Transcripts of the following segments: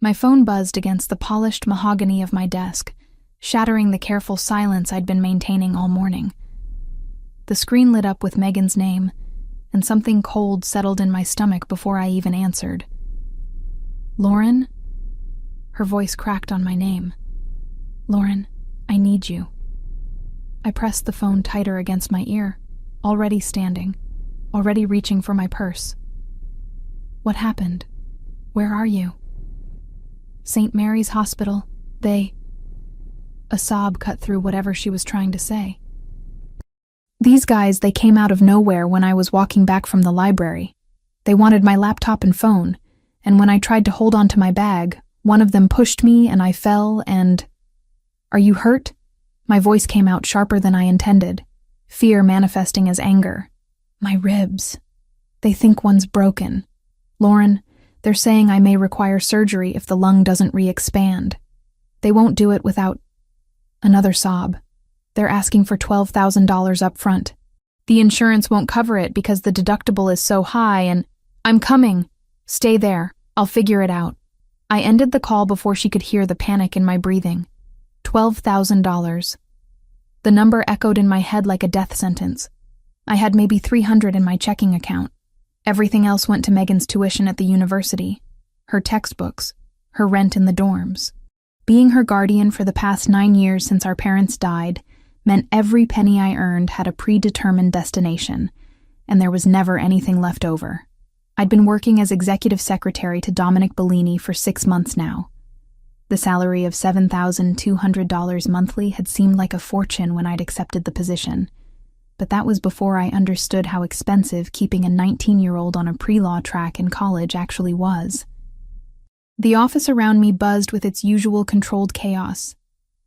My phone buzzed against the polished mahogany of my desk, shattering the careful silence I'd been maintaining all morning. The screen lit up with Megan's name, and something cold settled in my stomach before I even answered. "Lauren?" Her voice cracked on my name. "Lauren, I need you." I pressed the phone tighter against my ear, already standing, already reaching for my purse. "What happened? Where are you?" "St. Mary's Hospital. A sob cut through whatever she was trying to say. "These guys, they came out of nowhere when I was walking back from the library. They wanted my laptop and phone, and when I tried to hold on to my bag, one of them pushed me and I fell and—" "Are you hurt?" My voice came out sharper than I intended, fear manifesting as anger. "My ribs. They think one's broken. Lauren, they're saying I may require surgery if the lung doesn't re-expand. They won't do it without—" Another sob. "They're asking for $12,000 up front. The insurance won't cover it because the deductible is so high and—" "I'm coming. Stay there. I'll figure it out." I ended the call before she could hear the panic in my breathing. $12,000. The number echoed in my head like a death sentence. I had maybe $300 in my checking account. Everything else went to Megan's tuition at the university, her textbooks, her rent in the dorms. Being her guardian for the past 9 years since our parents died meant every penny I earned had a predetermined destination, and there was never anything left over. I'd been working as executive secretary to Dominic Bellini for 6 months now. The salary of $7,200 monthly had seemed like a fortune when I'd accepted the position, but that was before I understood how expensive keeping a 19-year-old on a pre-law track in college actually was. The office around me buzzed with its usual controlled chaos.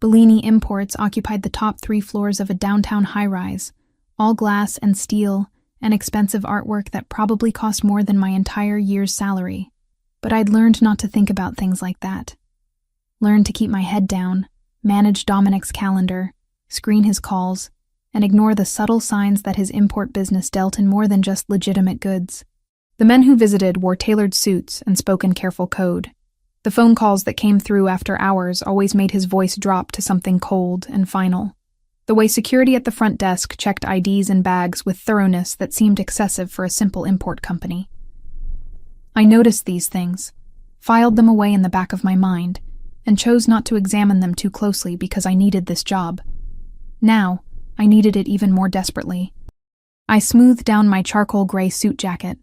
Bellini Imports occupied the top 3 floors of a downtown high-rise, all glass and steel, and expensive artwork that probably cost more than my entire year's salary. But I'd learned not to think about things like that. Learned to keep my head down, manage Dominic's calendar, screen his calls, and ignore the subtle signs that his import business dealt in more than just legitimate goods. The men who visited wore tailored suits and spoke in careful code. The phone calls that came through after hours always made his voice drop to something cold and final. The way security at the front desk checked IDs and bags with thoroughness that seemed excessive for a simple import company. I noticed these things, filed them away in the back of my mind, and chose not to examine them too closely because I needed this job. Now, I needed it even more desperately. I smoothed down my charcoal gray suit jacket,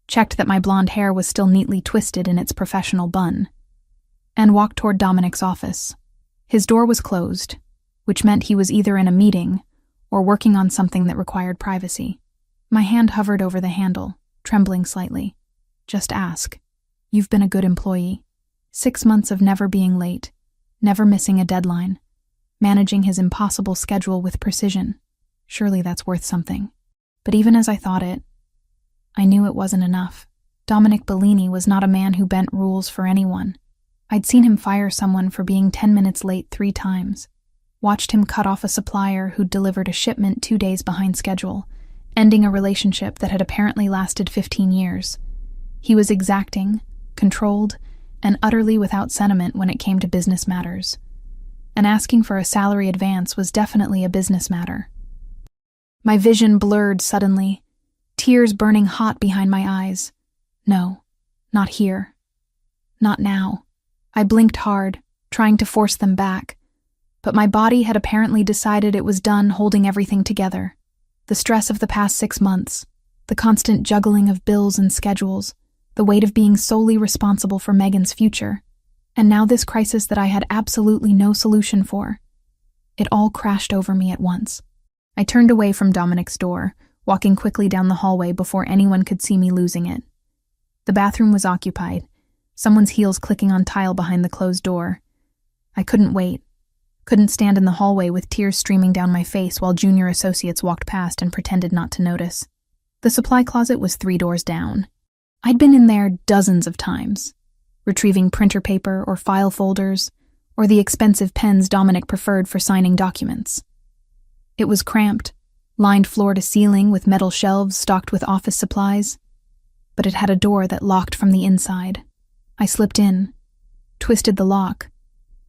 checked that my blonde hair was still neatly twisted in its professional bun, and walked toward Dominic's office. His door was closed, which meant he was either in a meeting or working on something that required privacy. My hand hovered over the handle, trembling slightly. "Just ask. You've been a good employee. 6 months of never being late, never missing a deadline, managing his impossible schedule with precision. Surely that's worth something." But even as I thought it, I knew it wasn't enough. Dominic Bellini was not a man who bent rules for anyone. I'd seen him fire someone for being 10 minutes late 3 times, watched him cut off a supplier who'd delivered a shipment 2 days behind schedule, ending a relationship that had apparently lasted 15 years. He was exacting, controlled, and utterly without sentiment when it came to business matters. And asking for a salary advance was definitely a business matter. My vision blurred suddenly, tears burning hot behind my eyes. No, not here. Not now. I blinked hard, trying to force them back, but my body had apparently decided it was done holding everything together. The stress of the past 6 months, the constant juggling of bills and schedules, the weight of being solely responsible for Megan's future, and now this crisis that I had absolutely no solution for. It all crashed over me at once. I turned away from Dominic's door, walking quickly down the hallway before anyone could see me losing it. The bathroom was occupied, someone's heels clicking on tile behind the closed door. I couldn't wait. Couldn't stand in the hallway with tears streaming down my face while junior associates walked past and pretended not to notice. The supply closet was 3 doors down. I'd been in there dozens of times, retrieving printer paper or file folders, or the expensive pens Dominic preferred for signing documents. It was cramped, lined floor to ceiling with metal shelves stocked with office supplies, but it had a door that locked from the inside. I slipped in, twisted the lock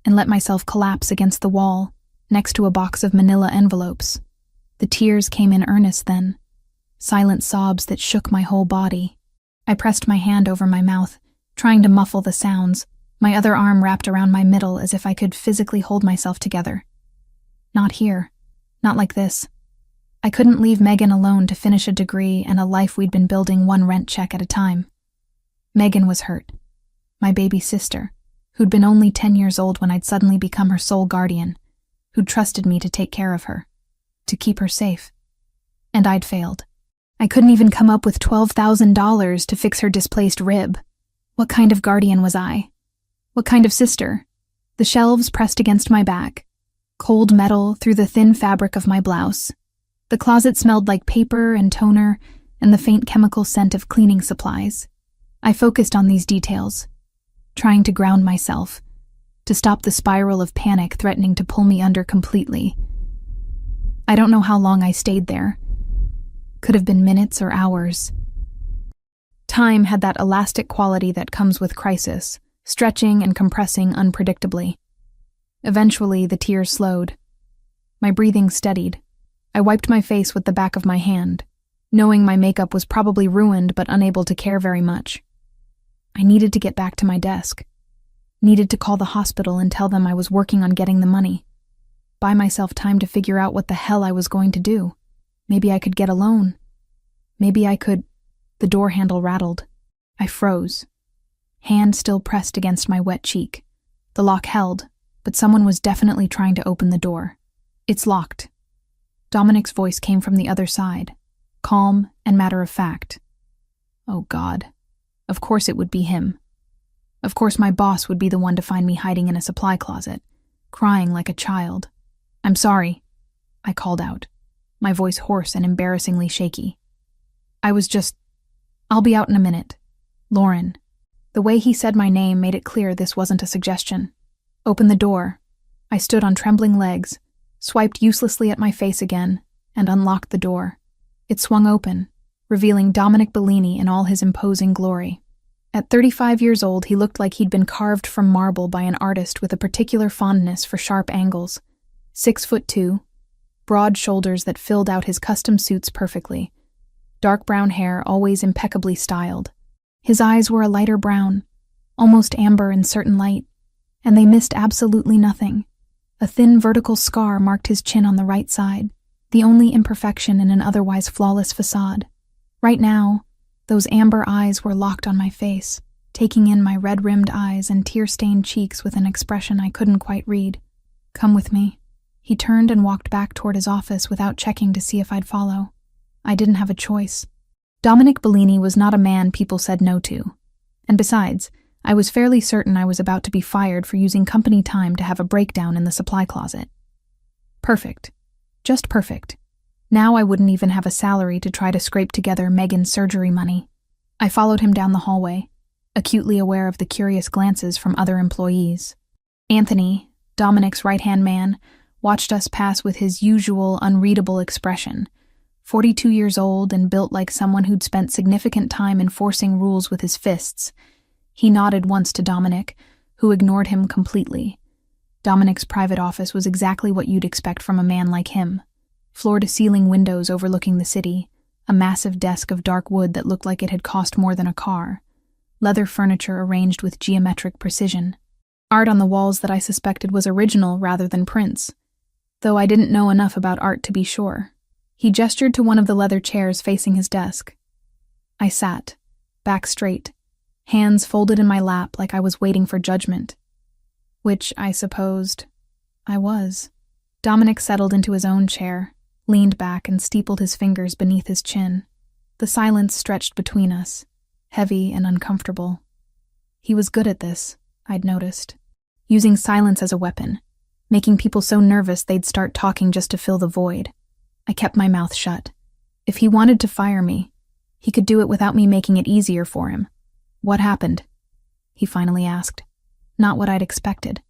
and let myself collapse against the wall next to a box of manila envelopes. The tears came in earnest then, silent sobs that shook my whole body. I pressed my hand over my mouth, trying to muffle the sounds, my other arm wrapped around my middle as if I could physically hold myself together. Not here. Not like this. I couldn't leave Megan alone to finish a degree and a life we'd been building one rent check at a time. Megan was hurt. My baby sister, who'd been only 10 years old when I'd suddenly become her sole guardian, who'd trusted me to take care of her, to keep her safe. And I'd failed. I couldn't even come up with $12,000 to fix her displaced rib. What kind of guardian was I? What kind of sister? The shelves pressed against my back, cold metal through the thin fabric of my blouse. The closet smelled like paper and toner and the faint chemical scent of cleaning supplies. I focused on these details, trying to ground myself, to stop the spiral of panic threatening to pull me under completely. I don't know how long I stayed there. Could have been minutes or hours. Time had that elastic quality that comes with crisis, stretching and compressing unpredictably. Eventually, the tears slowed. My breathing steadied. I wiped my face with the back of my hand, knowing my makeup was probably ruined but unable to care very much. I needed to get back to my desk. Needed to call the hospital and tell them I was working on getting the money. Buy myself time to figure out what the hell I was going to do. Maybe I could get a loan. Maybe I could... The door handle rattled. I froze. Hand still pressed against my wet cheek. The lock held, but someone was definitely trying to open the door. It's locked. Dominic's voice came from the other side, calm and matter-of-fact. Oh God. Of course it would be him. Of course my boss would be the one to find me hiding in a supply closet, crying like a child. I'm sorry, I called out, my voice hoarse and embarrassingly shaky. I'll be out in a minute. Lauren. The way he said my name made it clear this wasn't a suggestion. Open the door. I stood on trembling legs, swiped uselessly at my face again, and unlocked the door. It swung open, revealing Dominic Bellini in all his imposing glory. At 35 years old, he looked like he'd been carved from marble by an artist with a particular fondness for sharp angles. 6'2", broad shoulders that filled out his custom suits perfectly, dark brown hair always impeccably styled. His eyes were a lighter brown, almost amber in certain light, and they missed absolutely nothing. A thin vertical scar marked his chin on the right side, the only imperfection in an otherwise flawless facade. Right now, those amber eyes were locked on my face, taking in my red-rimmed eyes and tear-stained cheeks with an expression I couldn't quite read. Come with me. He turned and walked back toward his office without checking to see if I'd follow. I didn't have a choice. Dominic Bellini was not a man people said no to. And besides, I was fairly certain I was about to be fired for using company time to have a breakdown in the supply closet. Perfect. Just perfect. Now I wouldn't even have a salary to try to scrape together Megan's surgery money. I followed him down the hallway, acutely aware of the curious glances from other employees. Anthony, Dominic's right-hand man, watched us pass with his usual unreadable expression. 42 years old and built like someone who'd spent significant time enforcing rules with his fists. He nodded once to Dominic, who ignored him completely. Dominic's private office was exactly what you'd expect from a man like him. Floor-to-ceiling windows overlooking the city, a massive desk of dark wood that looked like it had cost more than a car, leather furniture arranged with geometric precision, art on the walls that I suspected was original rather than prints, though I didn't know enough about art to be sure. He gestured to one of the leather chairs facing his desk. I sat, back straight, hands folded in my lap like I was waiting for judgment. Which, I supposed, I was. Dominic settled into his own chair, leaned back and steepled his fingers beneath his chin. The silence stretched between us, heavy and uncomfortable. He was good at this, I'd noticed, using silence as a weapon, making people so nervous they'd start talking just to fill the void. I kept my mouth shut. If he wanted to fire me, he could do it without me making it easier for him. What happened? He finally asked. Not what I'd expected.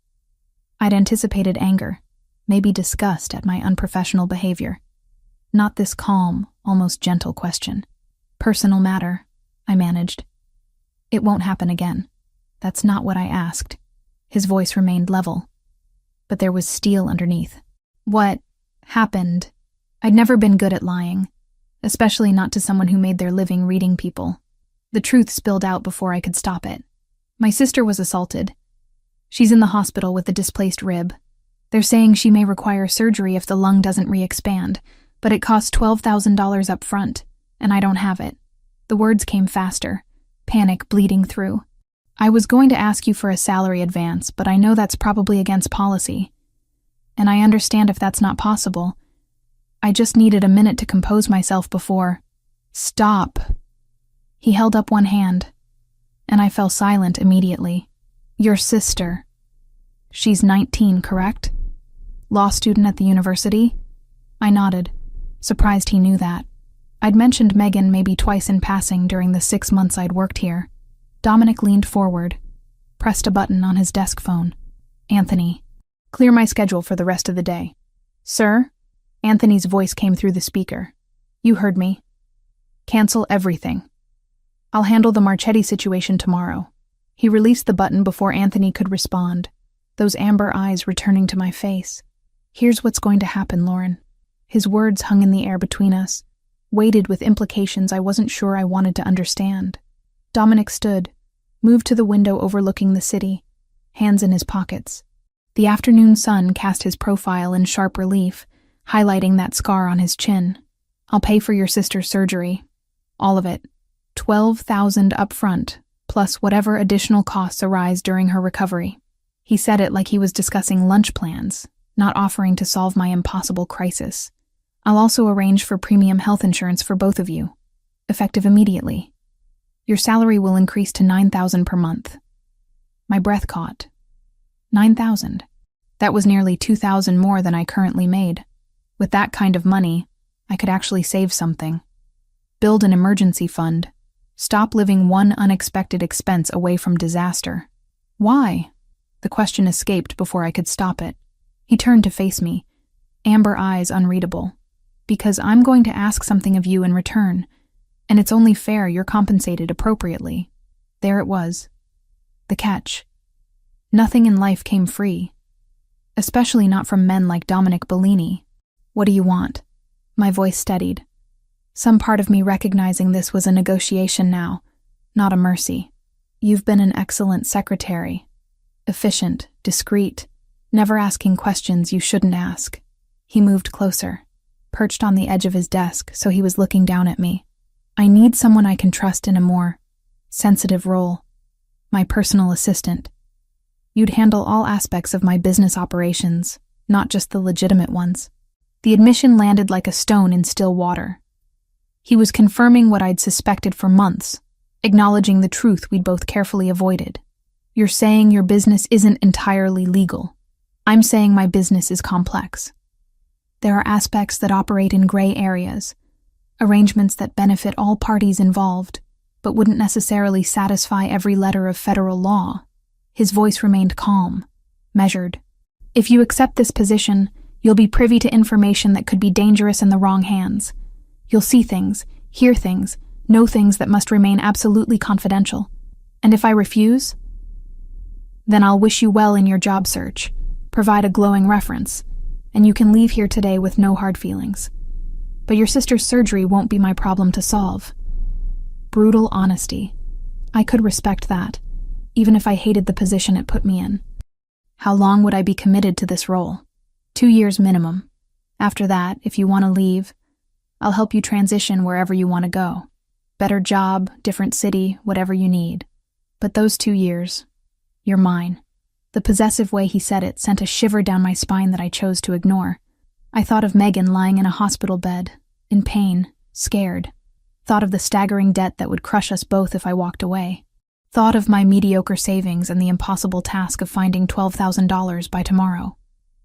I'd anticipated anger, maybe disgust at my unprofessional behavior. Not this calm, almost gentle question. Personal matter, I managed. It won't happen again. That's not what I asked. His voice remained level, but there was steel underneath. What happened? I'd never been good at lying, especially not to someone who made their living reading people. The truth spilled out before I could stop it. My sister was assaulted. She's in the hospital with a displaced rib. They're saying she may require surgery if the lung doesn't re-expand, but it costs $12,000 up front, and I don't have it. The words came faster, panic bleeding through. I was going to ask you for a salary advance, but I know that's probably against policy. And I understand if that's not possible. I just needed a minute to compose myself before. Stop. He held up one hand, and I fell silent immediately. Your sister. She's 19, correct? Law student at the university? I nodded, surprised he knew that. I'd mentioned Megan maybe twice in passing during the 6 months I'd worked here. Dominic leaned forward, pressed a button on his desk phone. Anthony, clear my schedule for the rest of the day. Sir? Anthony's voice came through the speaker. You heard me. Cancel everything. I'll handle the Marchetti situation tomorrow. He released the button before Anthony could respond, those amber eyes returning to my face. Here's what's going to happen, Lauren. His words hung in the air between us, weighted with implications I wasn't sure I wanted to understand. Dominic stood, moved to the window overlooking the city, hands in his pockets. The afternoon sun cast his profile in sharp relief, highlighting that scar on his chin. I'll pay for your sister's surgery. All of it. $12,000 up front, plus whatever additional costs arise during her recovery. He said it like he was discussing lunch plans, not offering to solve my impossible crisis. I'll also arrange for premium health insurance for both of you, effective immediately. Your salary will increase to $9,000 per month. My breath caught. $9,000. That was nearly $2,000 more than I currently made. With that kind of money, I could actually save something. Build an emergency fund. Stop living one unexpected expense away from disaster. Why? The question escaped before I could stop it. He turned to face me, amber eyes unreadable. Because I'm going to ask something of you in return, and it's only fair you're compensated appropriately. There it was. The catch. Nothing in life came free. Especially not from men like Dominic Bellini. What do you want? My voice steadied. Some part of me recognizing this was a negotiation now, not a mercy. You've been an excellent secretary. Efficient, discreet, never asking questions you shouldn't ask. He moved closer, perched on the edge of his desk so he was looking down at me. I need someone I can trust in a more sensitive role. My personal assistant. You'd handle all aspects of my business operations, not just the legitimate ones. The admission landed like a stone in still water. He was confirming what I'd suspected for months, acknowledging the truth we'd both carefully avoided. You're saying your business isn't entirely legal. I'm saying my business is complex. There are aspects that operate in gray areas, arrangements that benefit all parties involved, but wouldn't necessarily satisfy every letter of federal law. His voice remained calm, measured. If you accept this position, you'll be privy to information that could be dangerous in the wrong hands. You'll see things, hear things, know things that must remain absolutely confidential. And if I refuse, then I'll wish you well in your job search, provide a glowing reference, and you can leave here today with no hard feelings. But your sister's surgery won't be my problem to solve. Brutal honesty. I could respect that, even if I hated the position it put me in. How long would I be committed to this role? 2 years minimum. After that, if you want to leave, I'll help you transition wherever you want to go. Better job, different city, whatever you need. But those 2 years, you're mine. The possessive way he said it sent a shiver down my spine that I chose to ignore. I thought of Megan lying in a hospital bed, in pain, scared. Thought of the staggering debt that would crush us both if I walked away. Thought of my mediocre savings and the impossible task of finding $12,000 by tomorrow.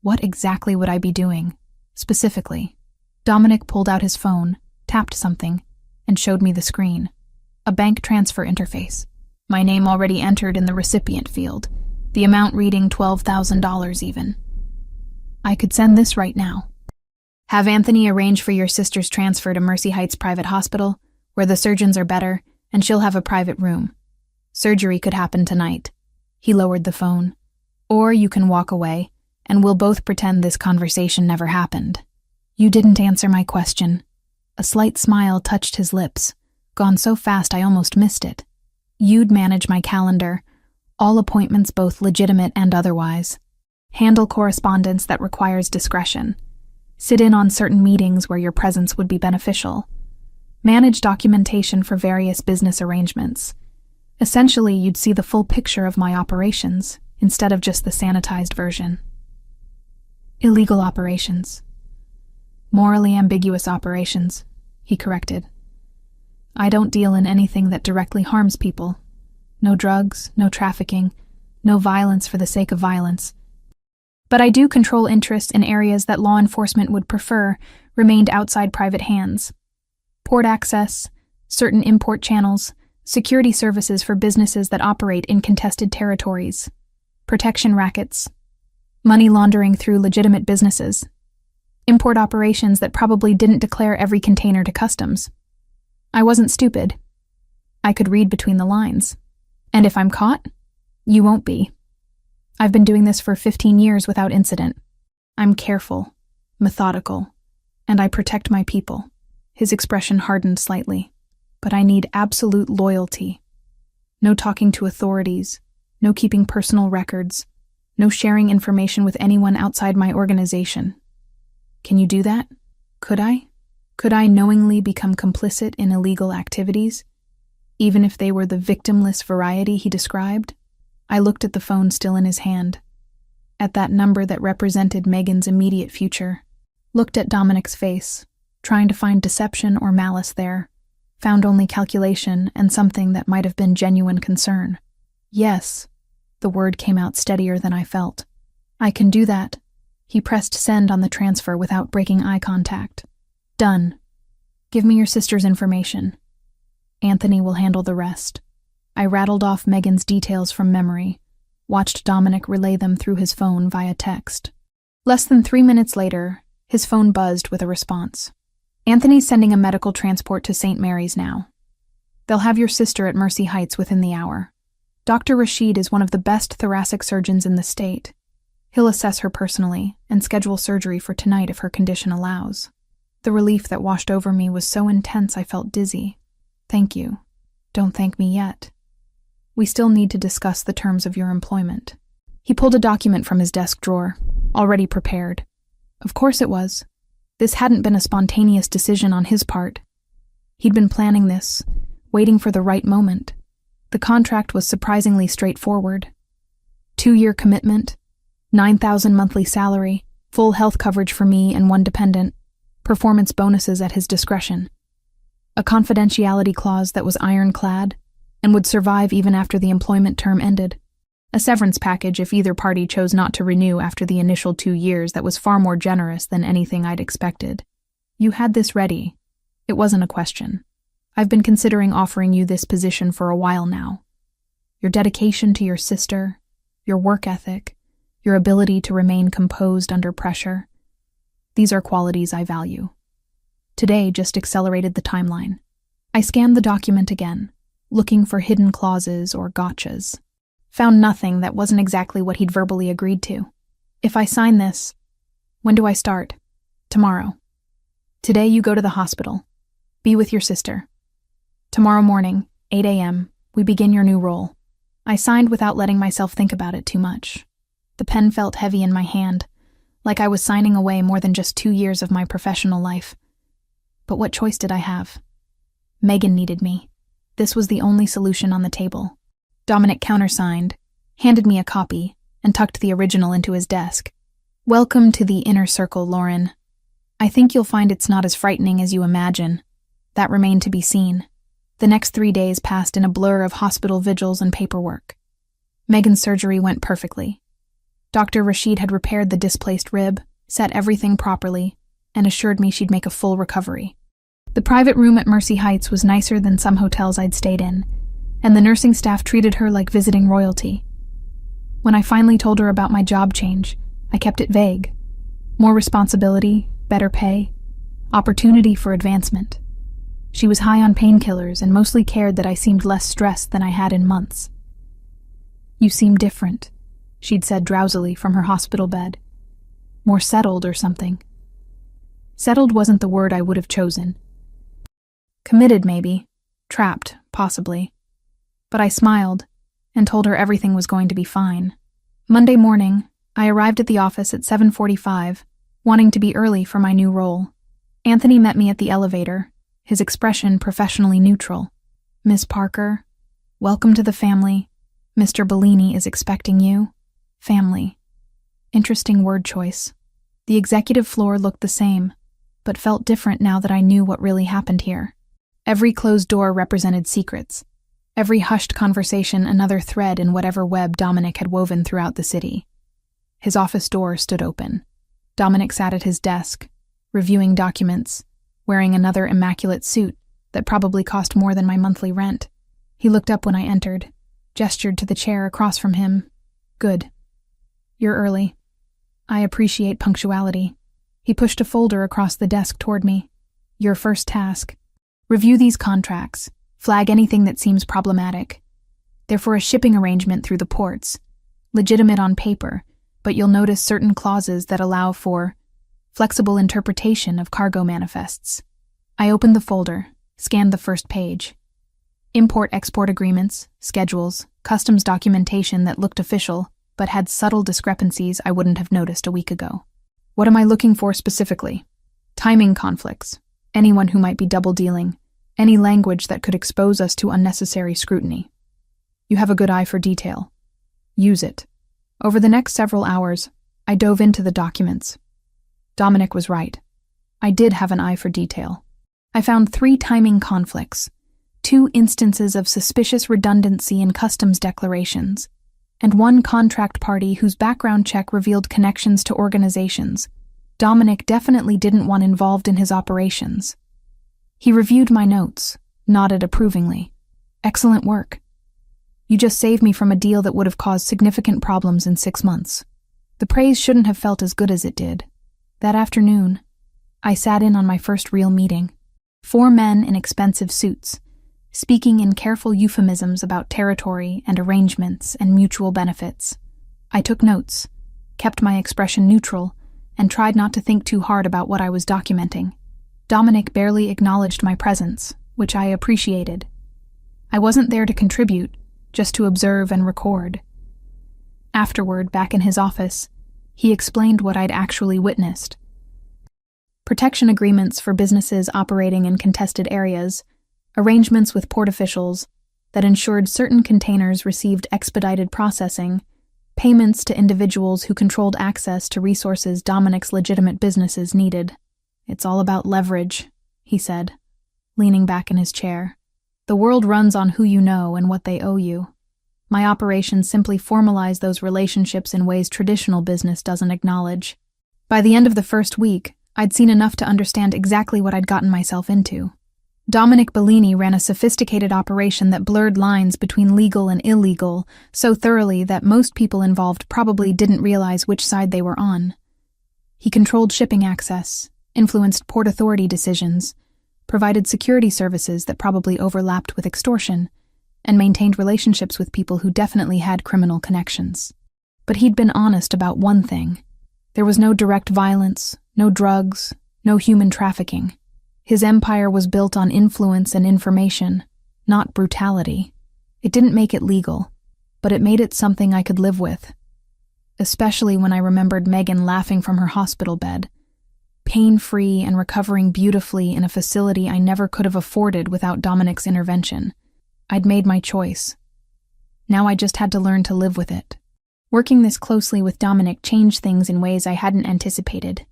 What exactly would I be doing? Specifically. Dominic pulled out his phone, tapped something, and showed me the screen. A bank transfer interface. My name already entered in the recipient field, the amount reading $12,000 even. I could send this right now. Have Anthony arrange for your sister's transfer to Mercy Heights Private Hospital, where the surgeons are better, and she'll have a private room. Surgery could happen tonight. He lowered the phone. Or you can walk away, and we'll both pretend this conversation never happened. You didn't answer my question. A slight smile touched his lips, gone so fast I almost missed it. You'd manage my calendar, all appointments both legitimate and otherwise. Handle correspondence that requires discretion. Sit in on certain meetings where your presence would be beneficial. Manage documentation for various business arrangements. Essentially, you'd see the full picture of my operations, instead of just the sanitized version. Illegal operations. Morally ambiguous operations, he corrected. I don't deal in anything that directly harms people. No drugs, no trafficking, no violence for the sake of violence. But I do control interests in areas that law enforcement would prefer remained outside private hands. Port access, certain import channels, security services for businesses that operate in contested territories, protection rackets, money laundering through legitimate businesses, import operations that probably didn't declare every container to customs. I wasn't stupid. I could read between the lines. And if I'm caught, you won't be. I've been doing this for 15 years without incident. I'm careful, methodical, and I protect my people. His expression hardened slightly. But I need absolute loyalty. No talking to authorities, no keeping personal records, no sharing information with anyone outside my organization. Can you do that? Could I? Could I knowingly become complicit in illegal activities, even if they were the victimless variety he described? I looked at the phone still in his hand, at that number that represented Megan's immediate future, looked at Dominic's face, trying to find deception or malice there, found only calculation and something that might have been genuine concern. Yes, the word came out steadier than I felt. I can do that. He pressed send on the transfer without breaking eye contact. Done. Give me your sister's information. Anthony will handle the rest. I rattled off Megan's details from memory, watched Dominic relay them through his phone via text. Less than 3 minutes later, his phone buzzed with a response. Anthony's sending a medical transport to St. Mary's now. They'll have your sister at Mercy Heights within the hour. Dr. Rashid is one of the best thoracic surgeons in the state. He'll assess her personally and schedule surgery for tonight if her condition allows. The relief that washed over me was so intense I felt dizzy. Thank you. Don't thank me yet. We still need to discuss the terms of your employment. He pulled a document from his desk drawer, already prepared. Of course it was. This hadn't been a spontaneous decision on his part. He'd been planning this, waiting for the right moment. The contract was surprisingly straightforward. 2-year commitment, $9,000 monthly salary, full health coverage for me and one dependent, performance bonuses at his discretion. A confidentiality clause that was ironclad and would survive even after the employment term ended. A severance package if either party chose not to renew after the initial 2 years that was far more generous than anything I'd expected. You had this ready. It wasn't a question. I've been considering offering you this position for a while now. Your dedication to your sister, your work ethic, your ability to remain composed under pressure. These are qualities I value. Today just accelerated the timeline. I scanned the document again, looking for hidden clauses or gotchas. Found nothing that wasn't exactly what he'd verbally agreed to. If I sign this, when do I start? Tomorrow. Today you go to the hospital. Be with your sister. Tomorrow morning, 8 a.m., we begin your new role. I signed without letting myself think about it too much. The pen felt heavy in my hand, like I was signing away more than just 2 years of my professional life. But what choice did I have? Megan needed me. This was the only solution on the table. Dominic countersigned, handed me a copy, and tucked the original into his desk. Welcome to the inner circle, Lauren. I think you'll find it's not as frightening as you imagine. That remained to be seen. The next 3 days passed in a blur of hospital vigils and paperwork. Megan's surgery went perfectly. Dr. Rashid had repaired the displaced rib, set everything properly, and assured me she'd make a full recovery. The private room at Mercy Heights was nicer than some hotels I'd stayed in, and the nursing staff treated her like visiting royalty. When I finally told her about my job change, I kept it vague. More responsibility, better pay, opportunity for advancement. She was high on painkillers and mostly cared that I seemed less stressed than I had in months. You seem different, she'd said drowsily from her hospital bed. More settled or something. Settled wasn't the word I would have chosen. Committed, maybe. Trapped, possibly. But I smiled and told her everything was going to be fine. Monday morning, I arrived at the office at 7:45, wanting to be early for my new role. Anthony met me at the elevator, his expression professionally neutral. "Miss Parker, welcome to the family. Mr. Bellini is expecting you." Family. Interesting word choice. The executive floor looked the same, but felt different now that I knew what really happened here. Every closed door represented secrets. Every hushed conversation another thread in whatever web Dominic had woven throughout the city. His office door stood open. Dominic sat at his desk, reviewing documents, wearing another immaculate suit that probably cost more than my monthly rent. He looked up when I entered, gestured to the chair across from him. "Good. You're early. I appreciate punctuality." He pushed a folder across the desk toward me. "Your first task. Review these contracts. Flag anything that seems problematic. They're for a shipping arrangement through the ports. Legitimate on paper, but you'll notice certain clauses that allow for flexible interpretation of cargo manifests." I opened the folder, scanned the first page. Import-export agreements, schedules, customs documentation that looked official, but had subtle discrepancies I wouldn't have noticed a week ago. What am I looking for specifically? Timing conflicts, anyone who might be double-dealing, any language that could expose us to unnecessary scrutiny. You have a good eye for detail. Use it. Over the next several hours, I dove into the documents. Dominic was right. I did have an eye for detail. I found 3 timing conflicts, 2 instances of suspicious redundancy in customs declarations, and 1 contract party whose background check revealed connections to organizations Dominic definitely didn't want involved in his operations. He reviewed my notes, nodded approvingly. "Excellent work. You just saved me from a deal that would have caused significant problems in 6 months." The praise shouldn't have felt as good as it did. That afternoon, I sat in on my first real meeting. 4 men in expensive suits, speaking in careful euphemisms about territory and arrangements and mutual benefits. I took notes, kept my expression neutral, and tried not to think too hard about what I was documenting. Dominic barely acknowledged my presence, which I appreciated. I wasn't there to contribute, just to observe and record. Afterward, back in his office, he explained what I'd actually witnessed. Protection agreements for businesses operating in contested areas, arrangements with port officials that ensured certain containers received expedited processing, payments to individuals who controlled access to resources Dominic's legitimate businesses needed. "It's all about leverage," he said, leaning back in his chair. "The world runs on who you know and what they owe you. My operations simply formalize those relationships in ways traditional business doesn't acknowledge." By the end of the first week, I'd seen enough to understand exactly what I'd gotten myself into. Dominic Bellini ran a sophisticated operation that blurred lines between legal and illegal so thoroughly that most people involved probably didn't realize which side they were on. He controlled shipping access, influenced port authority decisions, provided security services that probably overlapped with extortion, and maintained relationships with people who definitely had criminal connections. But he'd been honest about one thing. There was no direct violence, no drugs, no human trafficking. His empire was built on influence and information, not brutality. It didn't make it legal, but it made it something I could live with. Especially when I remembered Megan laughing from her hospital bed, pain-free and recovering beautifully in a facility I never could have afforded without Dominic's intervention. I'd made my choice. Now I just had to learn to live with it. Working this closely with Dominic changed things in ways I hadn't anticipated.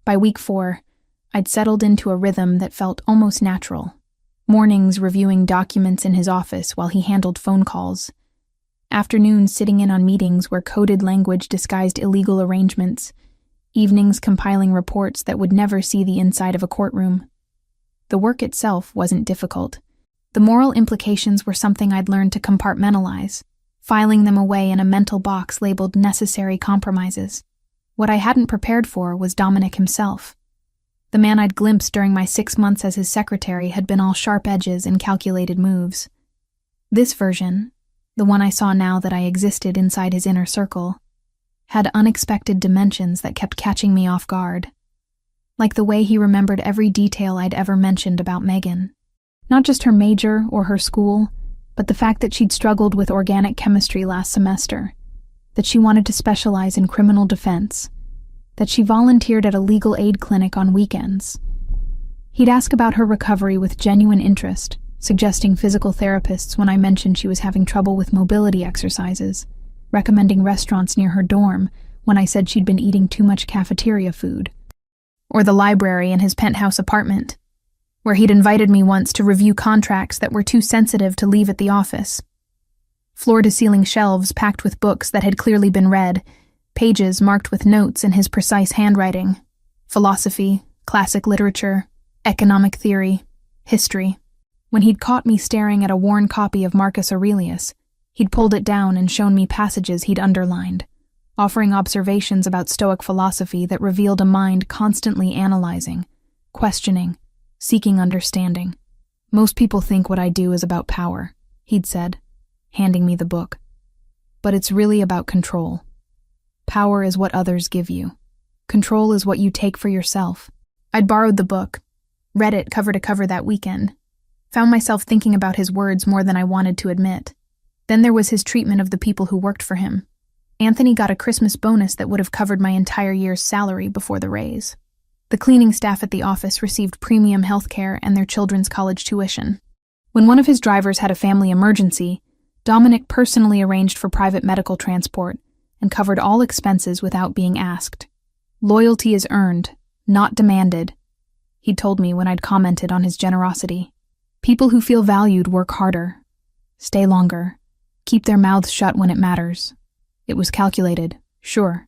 By week 4, I'd settled into a rhythm that felt almost natural. Mornings reviewing documents in his office while he handled phone calls. Afternoons sitting in on meetings where coded language disguised illegal arrangements. Evenings compiling reports that would never see the inside of a courtroom. The work itself wasn't difficult. The moral implications were something I'd learned to compartmentalize, filing them away in a mental box labeled necessary compromises. What I hadn't prepared for was Dominic himself. The man I'd glimpsed during my 6 months as his secretary had been all sharp edges and calculated moves. This version, the one I saw now that I existed inside his inner circle, had unexpected dimensions that kept catching me off guard. Like the way he remembered every detail I'd ever mentioned about Megan. Not just her major or her school, but the fact that she'd struggled with organic chemistry last semester, that she wanted to specialize in criminal defense, that she volunteered at a legal aid clinic on weekends. He'd ask about her recovery with genuine interest, suggesting physical therapists when I mentioned she was having trouble with mobility exercises, recommending restaurants near her dorm when I said she'd been eating too much cafeteria food, or the library in his penthouse apartment, where he'd invited me once to review contracts that were too sensitive to leave at the office. Floor-to-ceiling shelves packed with books that had clearly been read, pages marked with notes in his precise handwriting, philosophy, classic literature, economic theory, history. When he'd caught me staring at a worn copy of Marcus Aurelius, he'd pulled it down and shown me passages he'd underlined, offering observations about Stoic philosophy that revealed a mind constantly analyzing, questioning, seeking understanding. Most people think what I do is about power, he'd said, handing me the book. But it's really about control. Power is what others give you. Control is what you take for yourself. I'd borrowed the book, read it cover to cover that weekend, found myself thinking about his words more than I wanted to admit. Then there was his treatment of the people who worked for him. Anthony got a Christmas bonus that would have covered my entire year's salary before the raise. The cleaning staff at the office received premium health care and their children's college tuition. When one of his drivers had a family emergency, Dominic personally arranged for private medical transport and covered all expenses without being asked. Loyalty is earned, not demanded, he'd told me when I'd commented on his generosity. People who feel valued work harder, stay longer, keep their mouths shut when it matters. It was calculated, sure,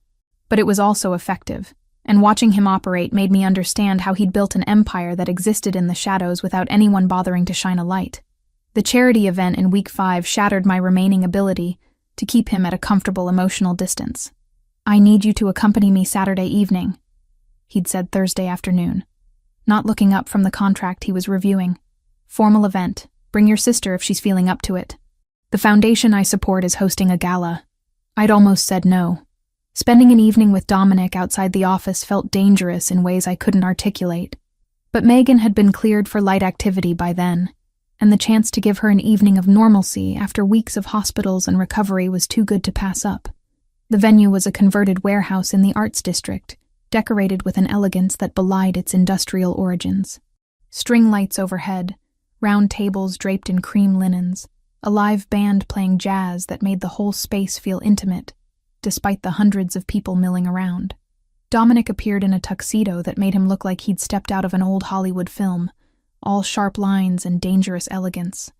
but it was also effective, and watching him operate made me understand how he'd built an empire that existed in the shadows without anyone bothering to shine a light. The charity event in week 5 shattered my remaining ability to keep him at a comfortable emotional distance. "I need you to accompany me Saturday evening," he'd said Thursday afternoon, not looking up from the contract he was reviewing. "Formal event. Bring your sister if she's feeling up to it. The foundation I support is hosting a gala." I'd almost said no. Spending an evening with Dominic outside the office felt dangerous in ways I couldn't articulate. But Megan had been cleared for light activity by then, and the chance to give her an evening of normalcy after weeks of hospitals and recovery was too good to pass up. The venue was a converted warehouse in the Arts District, decorated with an elegance that belied its industrial origins. String lights overhead, round tables draped in cream linens, a live band playing jazz that made the whole space feel intimate, despite the hundreds of people milling around. Dominic appeared in a tuxedo that made him look like he'd stepped out of an old Hollywood film, all sharp lines and dangerous elegance.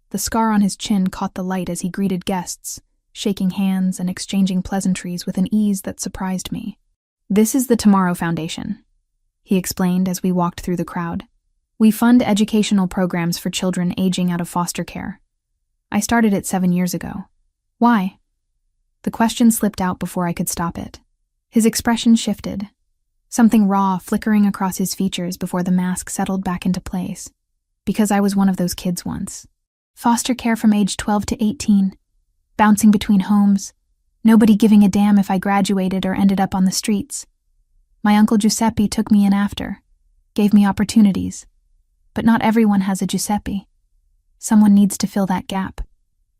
The scar on his chin caught the light as he greeted guests, shaking hands and exchanging pleasantries with an ease that surprised me. "This is the Tomorrow Foundation," he explained as we walked through the crowd. "We fund educational programs for children aging out of foster care. I started it 7 years ago. Why?" The question slipped out before I could stop it. His expression shifted, something raw flickering across his features before the mask settled back into place. "Because I was one of those kids once. Foster care from age 12 to 18, bouncing between homes, nobody giving a damn if I graduated or ended up on the streets. My Uncle Giuseppe took me in after, gave me opportunities. But not everyone has a Giuseppe. Someone needs to fill that gap."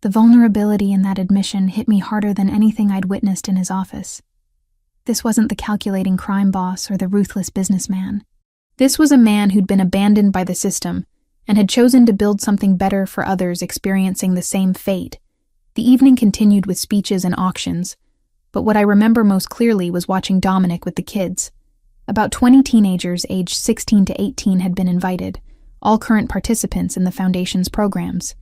The vulnerability in that admission hit me harder than anything I'd witnessed in his office. This wasn't the calculating crime boss or the ruthless businessman. This was a man who'd been abandoned by the system and had chosen to build something better for others experiencing the same fate. The evening continued with speeches and auctions, but what I remember most clearly was watching Dominic with the kids. About 20 teenagers aged 16 to 18 had been invited, all current participants in the Foundation's programs.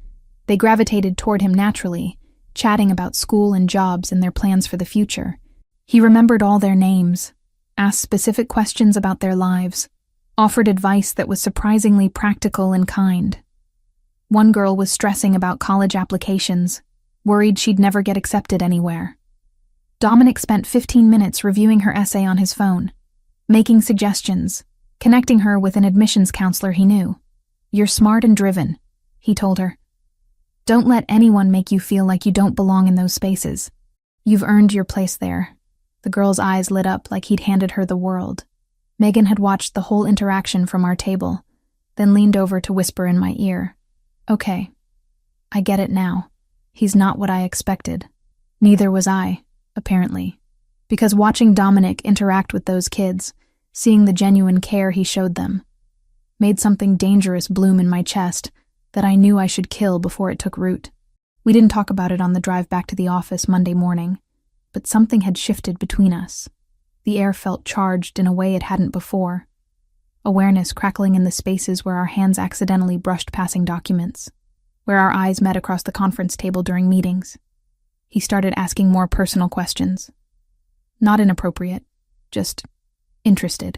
They gravitated toward him naturally, chatting about school and jobs and their plans for the future. He remembered all their names, asked specific questions about their lives, offered advice that was surprisingly practical and kind. One girl was stressing about college applications, worried she'd never get accepted anywhere. Dominic spent 15 minutes reviewing her essay on his phone, making suggestions, connecting her with an admissions counselor he knew. "You're smart and driven," he told her. Don't let anyone make you feel like you don't belong in those spaces. You've earned your place there." The girl's eyes lit up like he'd handed her the world. Megan had watched the whole interaction from our table, then leaned over to whisper in my ear, "Okay, I get it now. He's not what I expected." Neither was I, apparently, because watching Dominic interact with those kids, seeing the genuine care he showed them, made something dangerous bloom in my chest that I knew I should kill before it took root. We didn't talk about it on the drive back to the office Monday morning, but something had shifted between us. The air felt charged in a way it hadn't before, awareness crackling in the spaces where our hands accidentally brushed passing documents, where our eyes met across the conference table during meetings. He started asking more personal questions. Not inappropriate, just interested.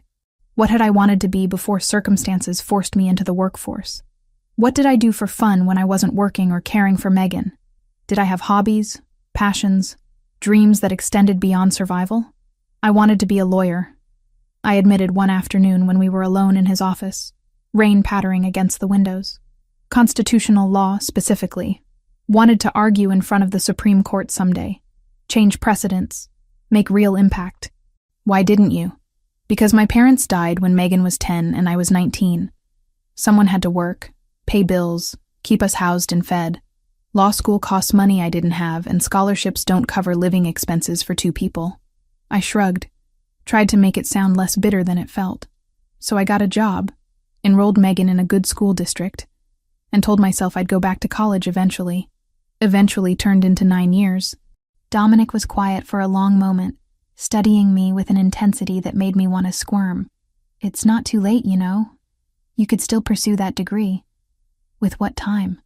What had I wanted to be before circumstances forced me into the workforce? What did I do for fun when I wasn't working or caring for Megan? Did I have hobbies, passions, dreams that extended beyond survival? I wanted to be a lawyer. I admitted one afternoon when we were alone in his office, rain pattering against the windows. Constitutional law, specifically. Wanted to argue in front of the Supreme Court someday. Change precedents. Make real impact. Why didn't you? Because my parents died when Megan was 10 and I was 19. Someone had to work, pay bills, keep us housed and fed. Law school costs money I didn't have, and scholarships don't cover living expenses for two people. I shrugged, tried to make it sound less bitter than it felt. So I got a job, enrolled Megan in a good school district, and told myself I'd go back to college eventually. Eventually turned into 9 years. Dominic was quiet for a long moment, studying me with an intensity that made me want to squirm. "It's not too late, you know. You could still pursue that degree. With what time?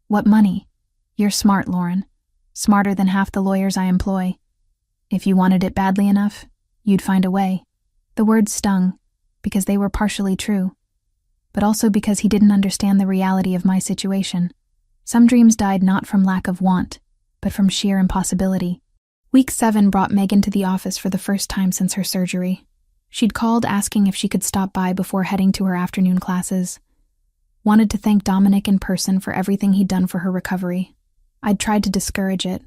What money? You're smart, Lauren. Smarter than half the lawyers I employ. If you wanted it badly enough, you'd find a way." The words stung, because they were partially true, but also because he didn't understand the reality of my situation. Some dreams died not from lack of want, but from sheer impossibility. Week 7 brought Megan to the office for the first time since her surgery. She'd called asking if she could stop by before heading to her afternoon classes. Wanted to thank Dominic in person for everything he'd done for her recovery. I'd tried to discourage it,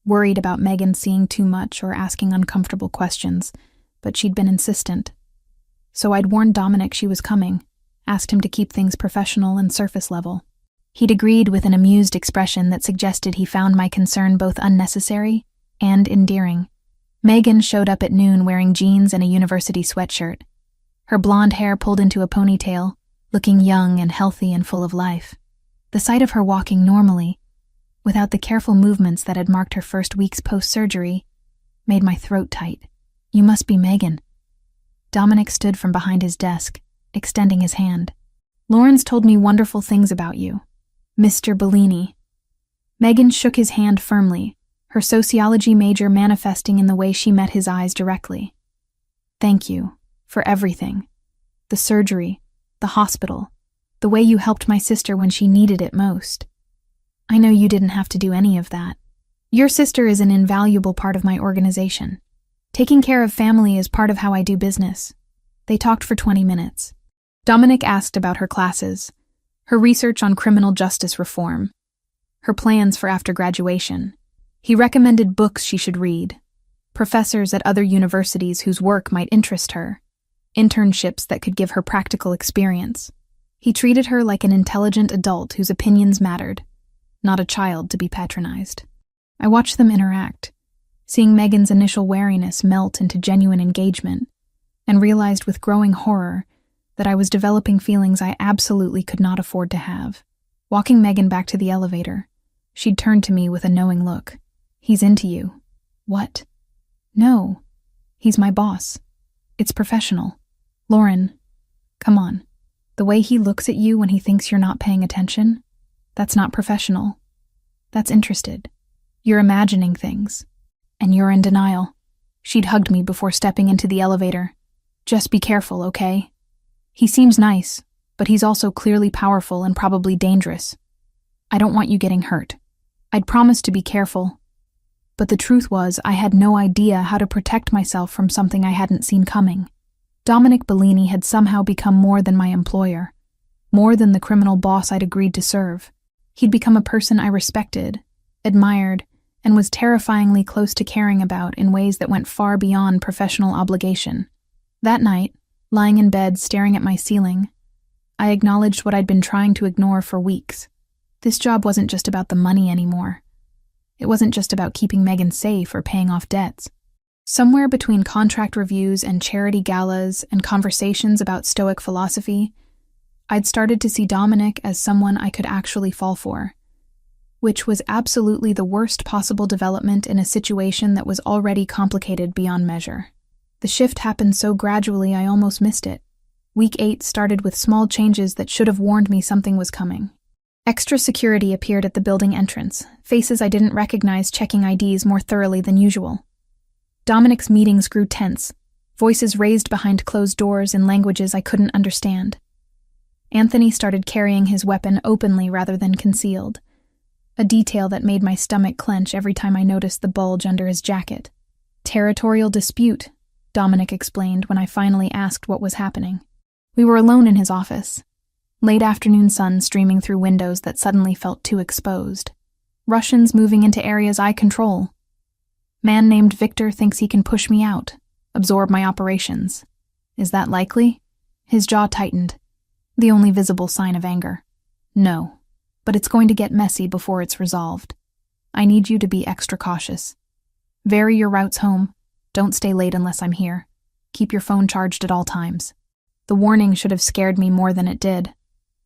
worried about Megan seeing too much or asking uncomfortable questions, but she'd been insistent. So I'd warned Dominic she was coming, asked him to keep things professional and surface level. He'd agreed with an amused expression that suggested he found my concern both unnecessary and endearing. Megan showed up at noon wearing jeans and a university sweatshirt, her blonde hair pulled into a ponytail, looking young and healthy and full of life. The sight of her walking normally, without the careful movements that had marked her first weeks post-surgery, made my throat tight. "You must be Megan." Dominic stood from behind his desk, extending his hand. "Lauren's told me wonderful things about you, Mr. Bellini." Megan shook his hand firmly, her sociology major manifesting in the way she met his eyes directly. "Thank you for everything. The surgery, the hospital, the way you helped my sister when she needed it most. I know you didn't have to do any of that. Your sister is an invaluable part of my organization. Taking care of family is part of how I do business." They talked for 20 minutes. Dominic asked about her classes, her research on criminal justice reform, her plans for after graduation. He recommended books she should read, professors at other universities whose work might interest her, internships that could give her practical experience. He treated her like an intelligent adult whose opinions mattered, not a child to be patronized. I watched them interact, seeing Megan's initial wariness melt into genuine engagement, and realized with growing horror that I was developing feelings I absolutely could not afford to have. Walking Megan back to the elevator, she'd turned to me with a knowing look. "He's into you." "What?" "No, he's my boss. It's professional. Lauren, come on. The way he looks at you when he thinks you're not paying attention, that's not professional. That's interested. You're imagining things. And you're in denial." She'd hugged me before stepping into the elevator. "Just be careful, okay? He seems nice, but he's also clearly powerful and probably dangerous. I don't want you getting hurt." I'd promised to be careful, but the truth was I had no idea how to protect myself from something I hadn't seen coming. Dominic Bellini had somehow become more than my employer, more than the criminal boss I'd agreed to serve. He'd become a person I respected, admired, and was terrifyingly close to caring about in ways that went far beyond professional obligation. That night, lying in bed staring at my ceiling, I acknowledged what I'd been trying to ignore for weeks. This job wasn't just about the money anymore. It wasn't just about keeping Megan safe or paying off debts. Somewhere between contract reviews and charity galas and conversations about Stoic philosophy, I'd started to see Dominic as someone I could actually fall for, which was absolutely the worst possible development in a situation that was already complicated beyond measure. The shift happened so gradually I almost missed it. Week 8 started with small changes that should have warned me something was coming. Extra security appeared at the building entrance, faces I didn't recognize checking IDs more thoroughly than usual. Dominic's meetings grew tense, voices raised behind closed doors in languages I couldn't understand. Anthony started carrying his weapon openly rather than concealed, a detail that made my stomach clench every time I noticed the bulge under his jacket. Territorial dispute, Dominic explained when I finally asked what was happening. We were alone in his office. Late afternoon sun streaming through windows that suddenly felt too exposed. Russians moving into areas I control. Man named Victor thinks he can push me out, absorb my operations. Is that likely? His jaw tightened, the only visible sign of anger. No, but it's going to get messy before it's resolved. I need you to be extra cautious. Vary your routes home. Don't stay late unless I'm here. Keep your phone charged at all times. The warning should have scared me more than it did.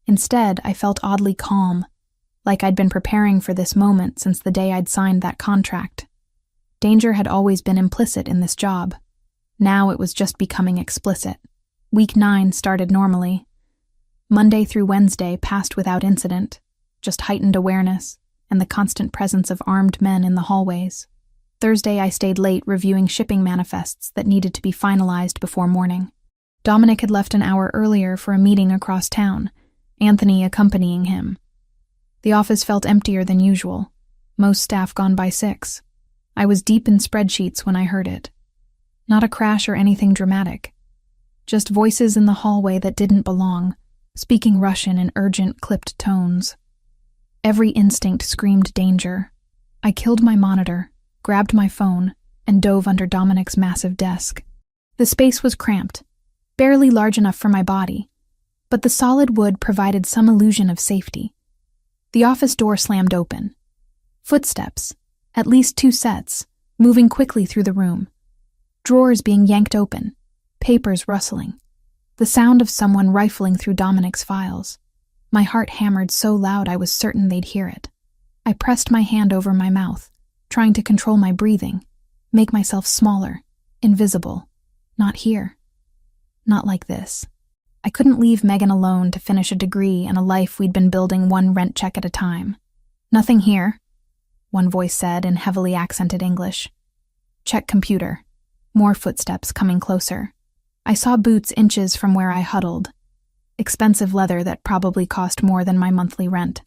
Instead, I felt oddly calm, like I'd been preparing for this moment since the day I'd signed that contract. Danger had always been implicit in this job. Now it was just becoming explicit. Week 9 started normally. Monday through Wednesday passed without incident, just heightened awareness and the constant presence of armed men in the hallways. Thursday I stayed late reviewing shipping manifests that needed to be finalized before morning. Dominic had left an hour earlier for a meeting across town, Anthony accompanying him. The office felt emptier than usual, most staff gone by 6. I was deep in spreadsheets when I heard it. Not a crash or anything dramatic. Just voices in the hallway that didn't belong, speaking Russian in urgent, clipped tones. Every instinct screamed danger. I killed my monitor, grabbed my phone, and dove under Dominic's massive desk. The space was cramped, barely large enough for my body, but the solid wood provided some illusion of safety. The office door slammed open. Footsteps, at least 2 sets, moving quickly through the room. Drawers being yanked open, papers rustling. The sound of someone rifling through Dominic's files. My heart hammered so loud I was certain they'd hear it. I pressed my hand over my mouth, trying to control my breathing, make myself smaller, invisible. Not here. Not like this. I couldn't leave Megan alone to finish a degree and a life we'd been building one rent check at a time. Nothing here, one voice said in heavily accented English. Check computer. More footsteps coming closer. I saw boots inches from where I huddled. Expensive leather that probably cost more than my monthly rent.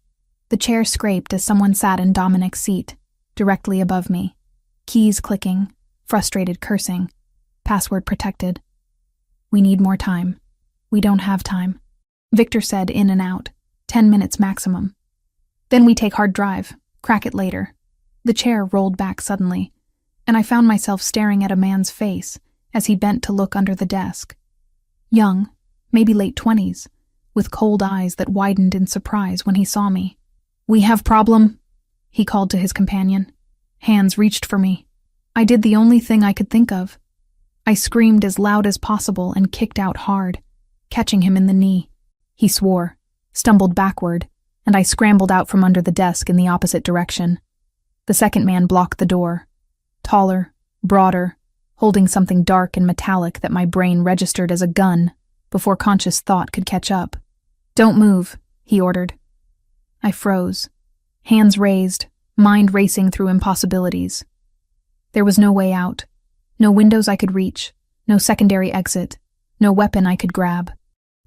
The chair scraped as someone sat in Dominic's seat, directly above me. Keys clicking, frustrated cursing. Password protected. We need more time. We don't have time. Victor said in and out. 10 minutes maximum. Then we take hard drive. Crack it later. The chair rolled back suddenly, and I found myself staring at a man's face as he bent to look under the desk. Young, maybe late 20s, with cold eyes that widened in surprise when he saw me. We have problem, he called to his companion. Hands reached for me. I did the only thing I could think of. I screamed as loud as possible and kicked out hard, catching him in the knee. He swore, stumbled backward, and I scrambled out from under the desk in the opposite direction. The second man blocked the door. Taller, broader, holding something dark and metallic that my brain registered as a gun before conscious thought could catch up. Don't move, he ordered. I froze, hands raised, mind racing through impossibilities. There was no way out, no windows I could reach, no secondary exit, no weapon I could grab.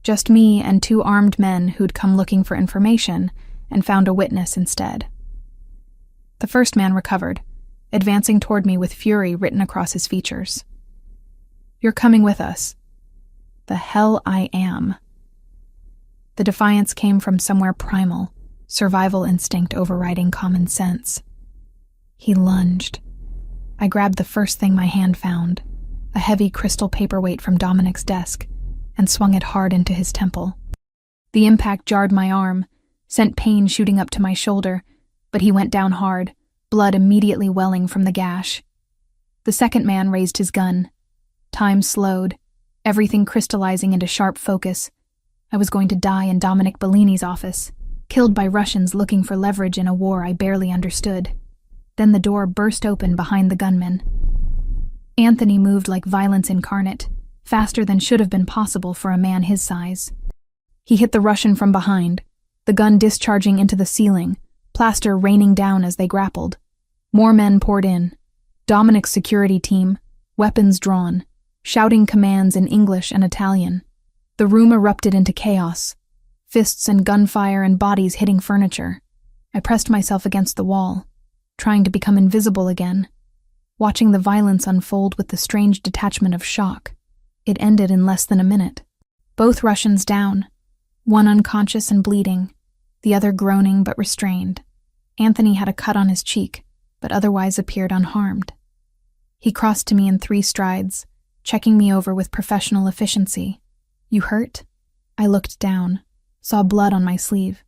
Just me and 2 armed men who'd come looking for information and found a witness instead. The first man recovered, advancing toward me with fury written across his features. You're coming with us. The hell I am. The defiance came from somewhere primal, survival instinct overriding common sense. He lunged. I grabbed the first thing my hand found, a heavy crystal paperweight from Dominic's desk, and swung it hard into his temple. The impact jarred my arm, sent pain shooting up to my shoulder, but he went down hard, blood immediately welling from the gash. The second man raised his gun. Time slowed, everything crystallizing into sharp focus. I was going to die in Dominic Bellini's office, killed by Russians looking for leverage in a war I barely understood. Then the door burst open behind the gunman. Anthony moved like violence incarnate, faster than should have been possible for a man his size. He hit the Russian from behind, the gun discharging into the ceiling, plaster raining down as they grappled. More men poured in. Dominic's security team, weapons drawn, shouting commands in English and Italian. The room erupted into chaos, fists and gunfire and bodies hitting furniture. I pressed myself against the wall, trying to become invisible again, watching the violence unfold with the strange detachment of shock. It ended in less than a minute. Both Russians down, one unconscious and bleeding, the other groaning but restrained. Anthony had a cut on his cheek, but otherwise appeared unharmed. He crossed to me in 3 strides, checking me over with professional efficiency. "You hurt?" I looked down, saw blood on my sleeve.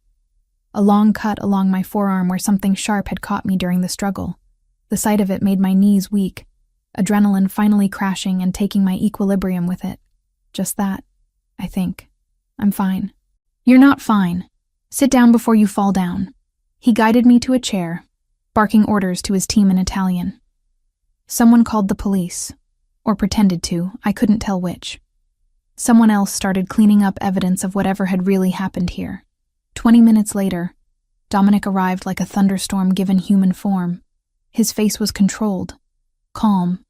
A long cut along my forearm where something sharp had caught me during the struggle. The sight of it made my knees weak, adrenaline finally crashing and taking my equilibrium with it. Just that, I think. "I'm fine." "You're not fine. Sit down before you fall down." He guided me to a chair, barking orders to his team in Italian. Someone called the police, or pretended to, I couldn't tell which. Someone else started cleaning up evidence of whatever had really happened here. 20 minutes later, Dominic arrived like a thunderstorm given human form. His face was controlled, calm,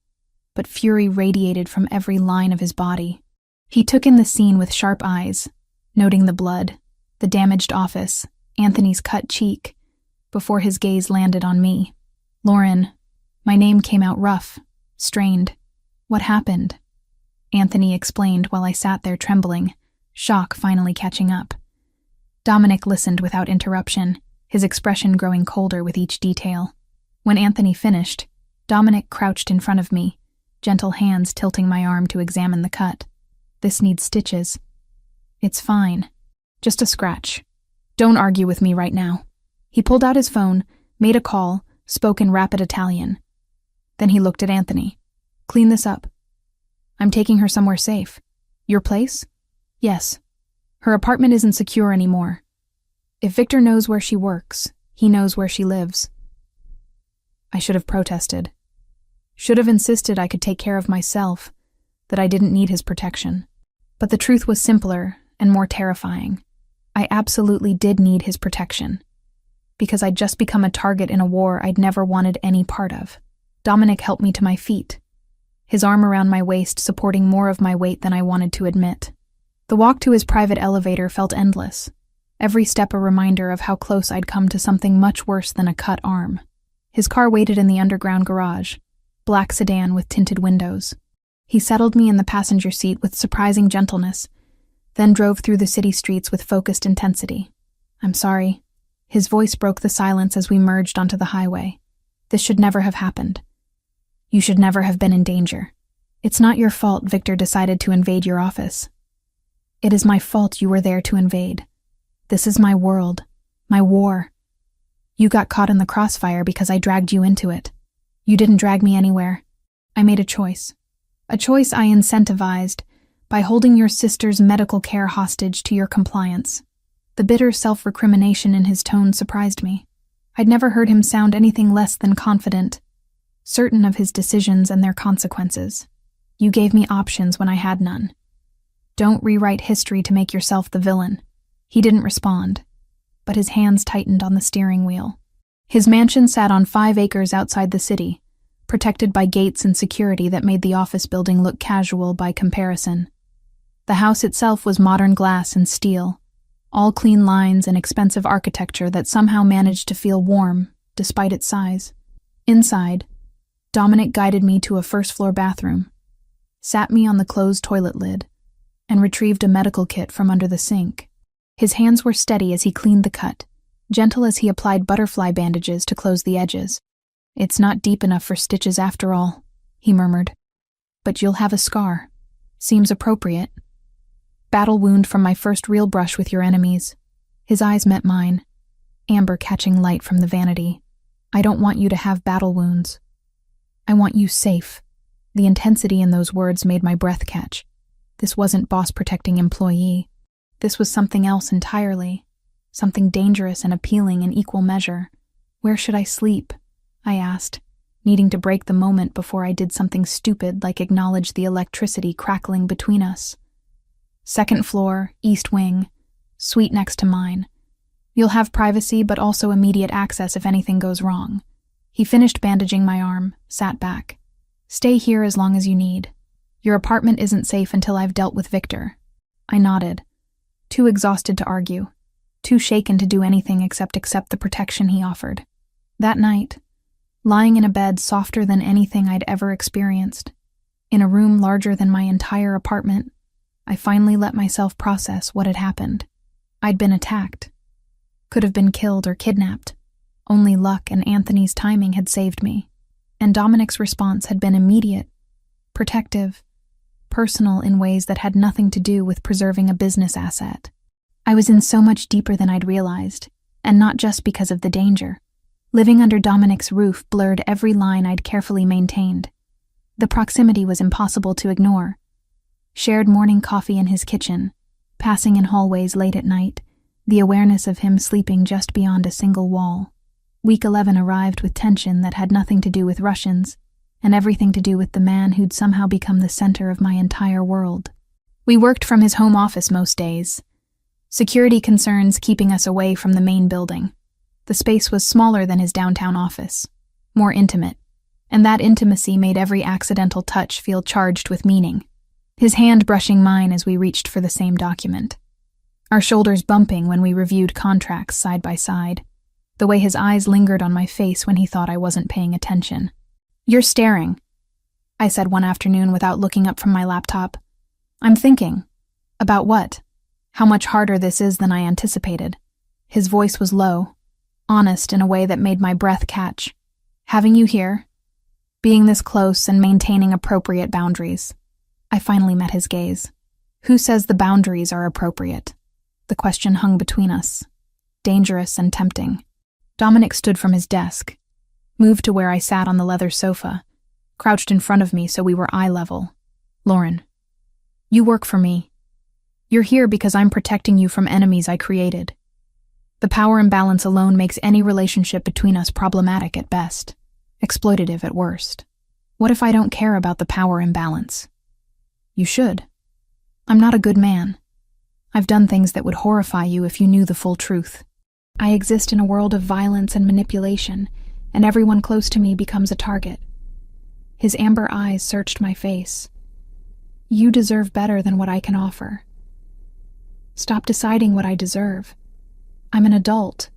but fury radiated from every line of his body. He took in the scene with sharp eyes, noting the blood, the damaged office, Anthony's cut cheek, before his gaze landed on me. "Lauren," my name came out rough, strained. "What happened?" Anthony explained while I sat there trembling, shock finally catching up. Dominic listened without interruption, his expression growing colder with each detail. When Anthony finished, Dominic crouched in front of me, gentle hands tilting my arm to examine the cut. "This needs stitches." "It's fine. Just a scratch. Don't argue with me right now." He pulled out his phone, made a call, spoke in rapid Italian. Then he looked at Anthony. "Clean this up." "I'm taking her somewhere safe." "Your place?" "Yes. Her apartment isn't secure anymore. If Victor knows where she works, he knows where she lives." I should have protested. Should have insisted I could take care of myself, that I didn't need his protection. But the truth was simpler and more terrifying. I absolutely did need his protection, because I'd just become a target in a war I'd never wanted any part of. Dominic helped me to my feet, his arm around my waist supporting more of my weight than I wanted to admit. The walk to his private elevator felt endless, every step a reminder of how close I'd come to something much worse than a cut arm. His car waited in the underground garage, black sedan with tinted windows. He settled me in the passenger seat with surprising gentleness, then drove through the city streets with focused intensity. "I'm sorry." His voice broke the silence as we merged onto the highway. "This should never have happened. You should never have been in danger. It's not your fault Victor decided to invade your office. It is my fault you were there to invade. This is my world, my war. You got caught in the crossfire because I dragged you into it. You didn't drag me anywhere. I made a choice. A choice I incentivized by holding your sister's medical care hostage to your compliance." The bitter self-recrimination in his tone surprised me. I'd never heard him sound anything less than confident, certain of his decisions and their consequences. "You gave me options when I had none. Don't rewrite history to make yourself the villain." He didn't respond, but his hands tightened on the steering wheel. His mansion sat on 5 acres outside the city, protected by gates and security that made the office building look casual by comparison. The house itself was modern glass and steel, all clean lines and expensive architecture that somehow managed to feel warm, despite its size. Inside, Dominic guided me to a first-floor bathroom, sat me on the closed toilet lid, and retrieved a medical kit from under the sink. His hands were steady as he cleaned the cut, gentle as he applied butterfly bandages to close the edges. "It's not deep enough for stitches after all," he murmured. "But you'll have a scar. Seems appropriate. Battle wound from my first real brush with your enemies." His eyes met mine, amber catching light from the vanity. "I don't want you to have battle wounds. I want you safe." The intensity in those words made my breath catch. This wasn't boss protecting employee. This was something else entirely. Something dangerous and appealing in equal measure. "Where should I sleep?" I asked, needing to break the moment before I did something stupid like acknowledge the electricity crackling between us. "Second floor, east wing, suite next to mine. You'll have privacy but also immediate access if anything goes wrong." He finished bandaging my arm, sat back. "Stay here as long as you need. Your apartment isn't safe until I've dealt with Victor." I nodded, too exhausted to argue, too shaken to do anything except accept the protection he offered. That night, lying in a bed softer than anything I'd ever experienced, in a room larger than my entire apartment, I finally let myself process what had happened. I'd been attacked. Could have been killed or kidnapped. Only luck and Anthony's timing had saved me. And Dominic's response had been immediate, protective, personal in ways that had nothing to do with preserving a business asset. I was in so much deeper than I'd realized, and not just because of the danger. Living under Dominic's roof blurred every line I'd carefully maintained. The proximity was impossible to ignore. Shared morning coffee in his kitchen, passing in hallways late at night, the awareness of him sleeping just beyond a single wall. Week 11 arrived with tension that had nothing to do with Russians, and everything to do with the man who'd somehow become the center of my entire world. We worked from his home office most days, security concerns keeping us away from the main building. The space was smaller than his downtown office, more intimate, and that intimacy made every accidental touch feel charged with meaning. His hand brushing mine as we reached for the same document. Our shoulders bumping when we reviewed contracts side by side. The way his eyes lingered on my face when he thought I wasn't paying attention. "You're staring," I said one afternoon without looking up from my laptop. "I'm thinking." "About what?" "How much harder this is than I anticipated." His voice was low, honest in a way that made my breath catch. "Having you here, being this close and maintaining appropriate boundaries." I finally met his gaze. "Who says the boundaries are appropriate?" The question hung between us, dangerous and tempting. Dominic stood from his desk, moved to where I sat on the leather sofa, crouched in front of me so we were eye level. "Lauren, you work for me. You're here because I'm protecting you from enemies I created. The power imbalance alone makes any relationship between us problematic at best, exploitative at worst. What if I don't care about the power imbalance?" "You should. I'm not a good man. I've done things that would horrify you if you knew the full truth. I exist in a world of violence and manipulation, and everyone close to me becomes a target." His amber eyes searched my face. "You deserve better than what I can offer. Stop deciding what I deserve. I'm an adult.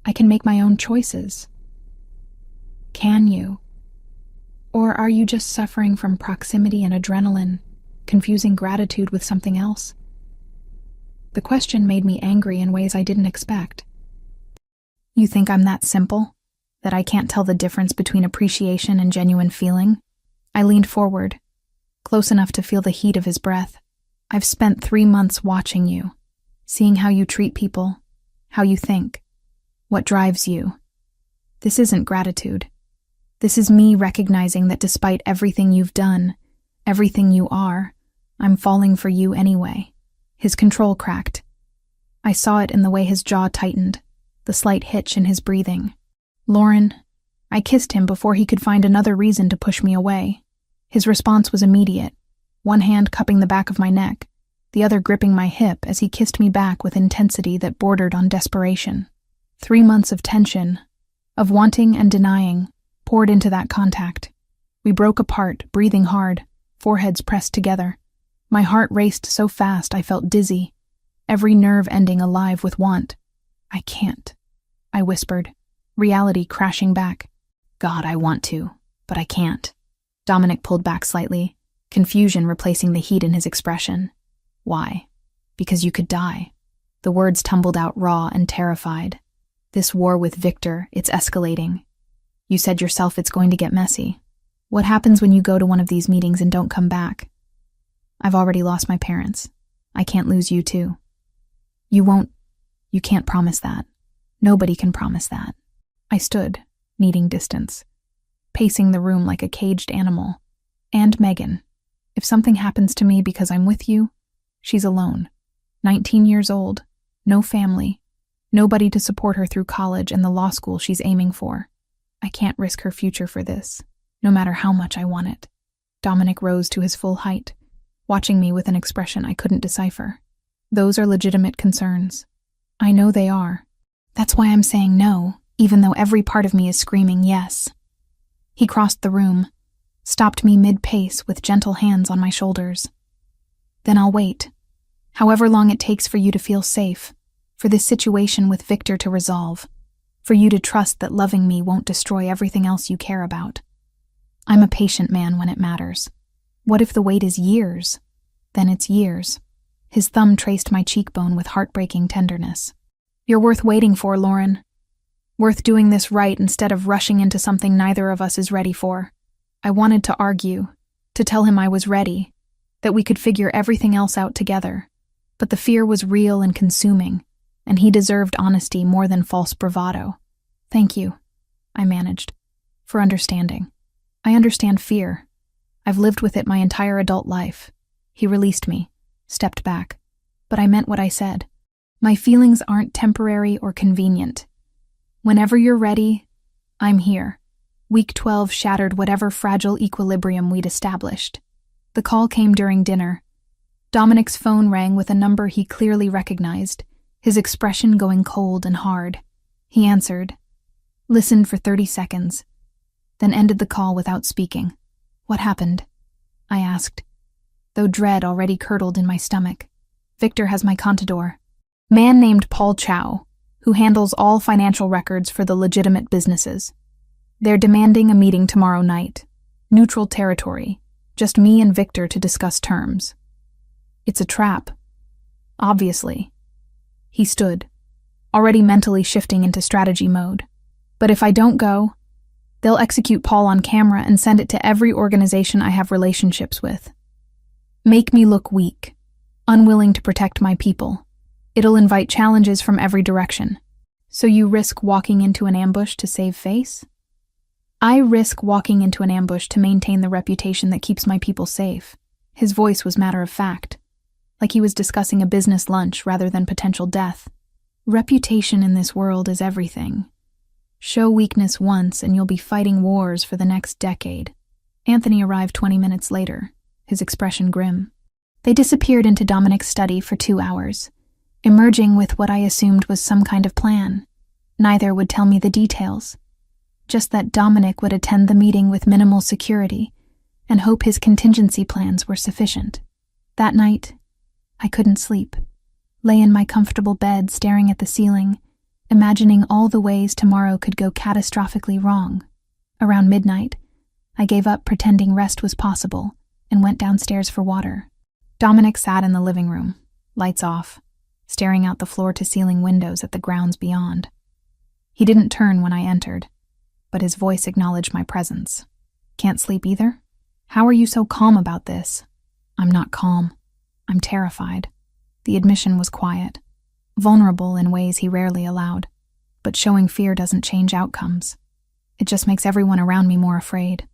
I can make my own choices." "Can you? Or are you just suffering from proximity and adrenaline, confusing gratitude with something else?" The question made me angry in ways I didn't expect. "You think I'm that simple? That I can't tell the difference between appreciation and genuine feeling?" I leaned forward, close enough to feel the heat of his breath. "I've spent 3 months watching you, seeing how you treat people, how you think, what drives you. This isn't gratitude. This is me recognizing that despite everything you've done, everything you are, I'm falling for you anyway." His control cracked. I saw it in the way his jaw tightened, the slight hitch in his breathing. "Lauren," I kissed him before he could find another reason to push me away. His response was immediate, one hand cupping the back of my neck, the other gripping my hip as he kissed me back with intensity that bordered on desperation. 3 months of tension, of wanting and denying, poured into that contact. We broke apart, breathing hard, foreheads pressed together. My heart raced so fast I felt dizzy, every nerve ending alive with want. "I can't," I whispered, reality crashing back. "God, I want to, but I can't." Dominic pulled back slightly, confusion replacing the heat in his expression. "Why?" "Because you could die." The words tumbled out raw and terrified. This war with Victor, it's escalating. You said yourself it's going to get messy. What happens when you go to one of these meetings and don't come back? I've already lost my parents. I can't lose you too. You can't promise that. Nobody can promise that. I stood, needing distance, pacing the room like a caged animal. And Megan. If something happens to me because I'm with you, she's alone. 19 years old, no family, nobody to support her through college and the law school she's aiming for. I can't risk her future for this, no matter how much I want it. Dominic rose to his full height, watching me with an expression I couldn't decipher. Those are legitimate concerns. I know they are. That's why I'm saying no, even though every part of me is screaming yes. He crossed the room, stopped me mid-pace with gentle hands on my shoulders. Then I'll wait, however long it takes for you to feel safe, for this situation with Victor to resolve, for you to trust that loving me won't destroy everything else you care about. I'm a patient man when it matters. What if the wait is years? Then it's years. His thumb traced my cheekbone with heartbreaking tenderness. You're worth waiting for, Lauren. Worth doing this right instead of rushing into something neither of us is ready for. I wanted to argue, to tell him I was ready, that we could figure everything else out together. But the fear was real and consuming, and he deserved honesty more than false bravado. Thank you, I managed, for understanding. I understand fear. I've lived with it my entire adult life. He released me, stepped back, but I meant what I said. My feelings aren't temporary or convenient. Whenever you're ready, I'm here. Week 12 shattered whatever fragile equilibrium we'd established. The call came during dinner. Dominic's phone rang with a number he clearly recognized, his expression going cold and hard. He answered, listened for 30 seconds, then ended the call without speaking. What happened? I asked, though dread already curdled in my stomach. Victor has my contador. Man named Paul Chow, who handles all financial records for the legitimate businesses. They're demanding a meeting tomorrow night. Neutral territory. Just me and Victor to discuss terms. It's a trap. Obviously. He stood, already mentally shifting into strategy mode. But if I don't go, they'll execute Paul on camera and send it to every organization I have relationships with. Make me look weak, unwilling to protect my people. It'll invite challenges from every direction. So you risk walking into an ambush to save face? I risk walking into an ambush to maintain the reputation that keeps my people safe. His voice was matter of fact, like he was discussing a business lunch rather than potential death. Reputation in this world is everything. Show weakness once and you'll be fighting wars for the next decade. Anthony arrived 20 minutes later, his expression grim. They disappeared into Dominic's study for 2 hours, emerging with what I assumed was some kind of plan. Neither would tell me the details, just that Dominic would attend the meeting with minimal security and hope his contingency plans were sufficient. That night, I couldn't sleep. Lay in my comfortable bed staring at the ceiling, imagining all the ways tomorrow could go catastrophically wrong. Around midnight, I gave up pretending rest was possible and went downstairs for water. Dominic sat in the living room, lights off, staring out the floor-to-ceiling windows at the grounds beyond. He didn't turn when I entered, but his voice acknowledged my presence. Can't sleep either? How are you so calm about this? I'm not calm. I'm terrified. The admission was quiet, vulnerable in ways he rarely allowed, but showing fear doesn't change outcomes. It just makes everyone around me more afraid.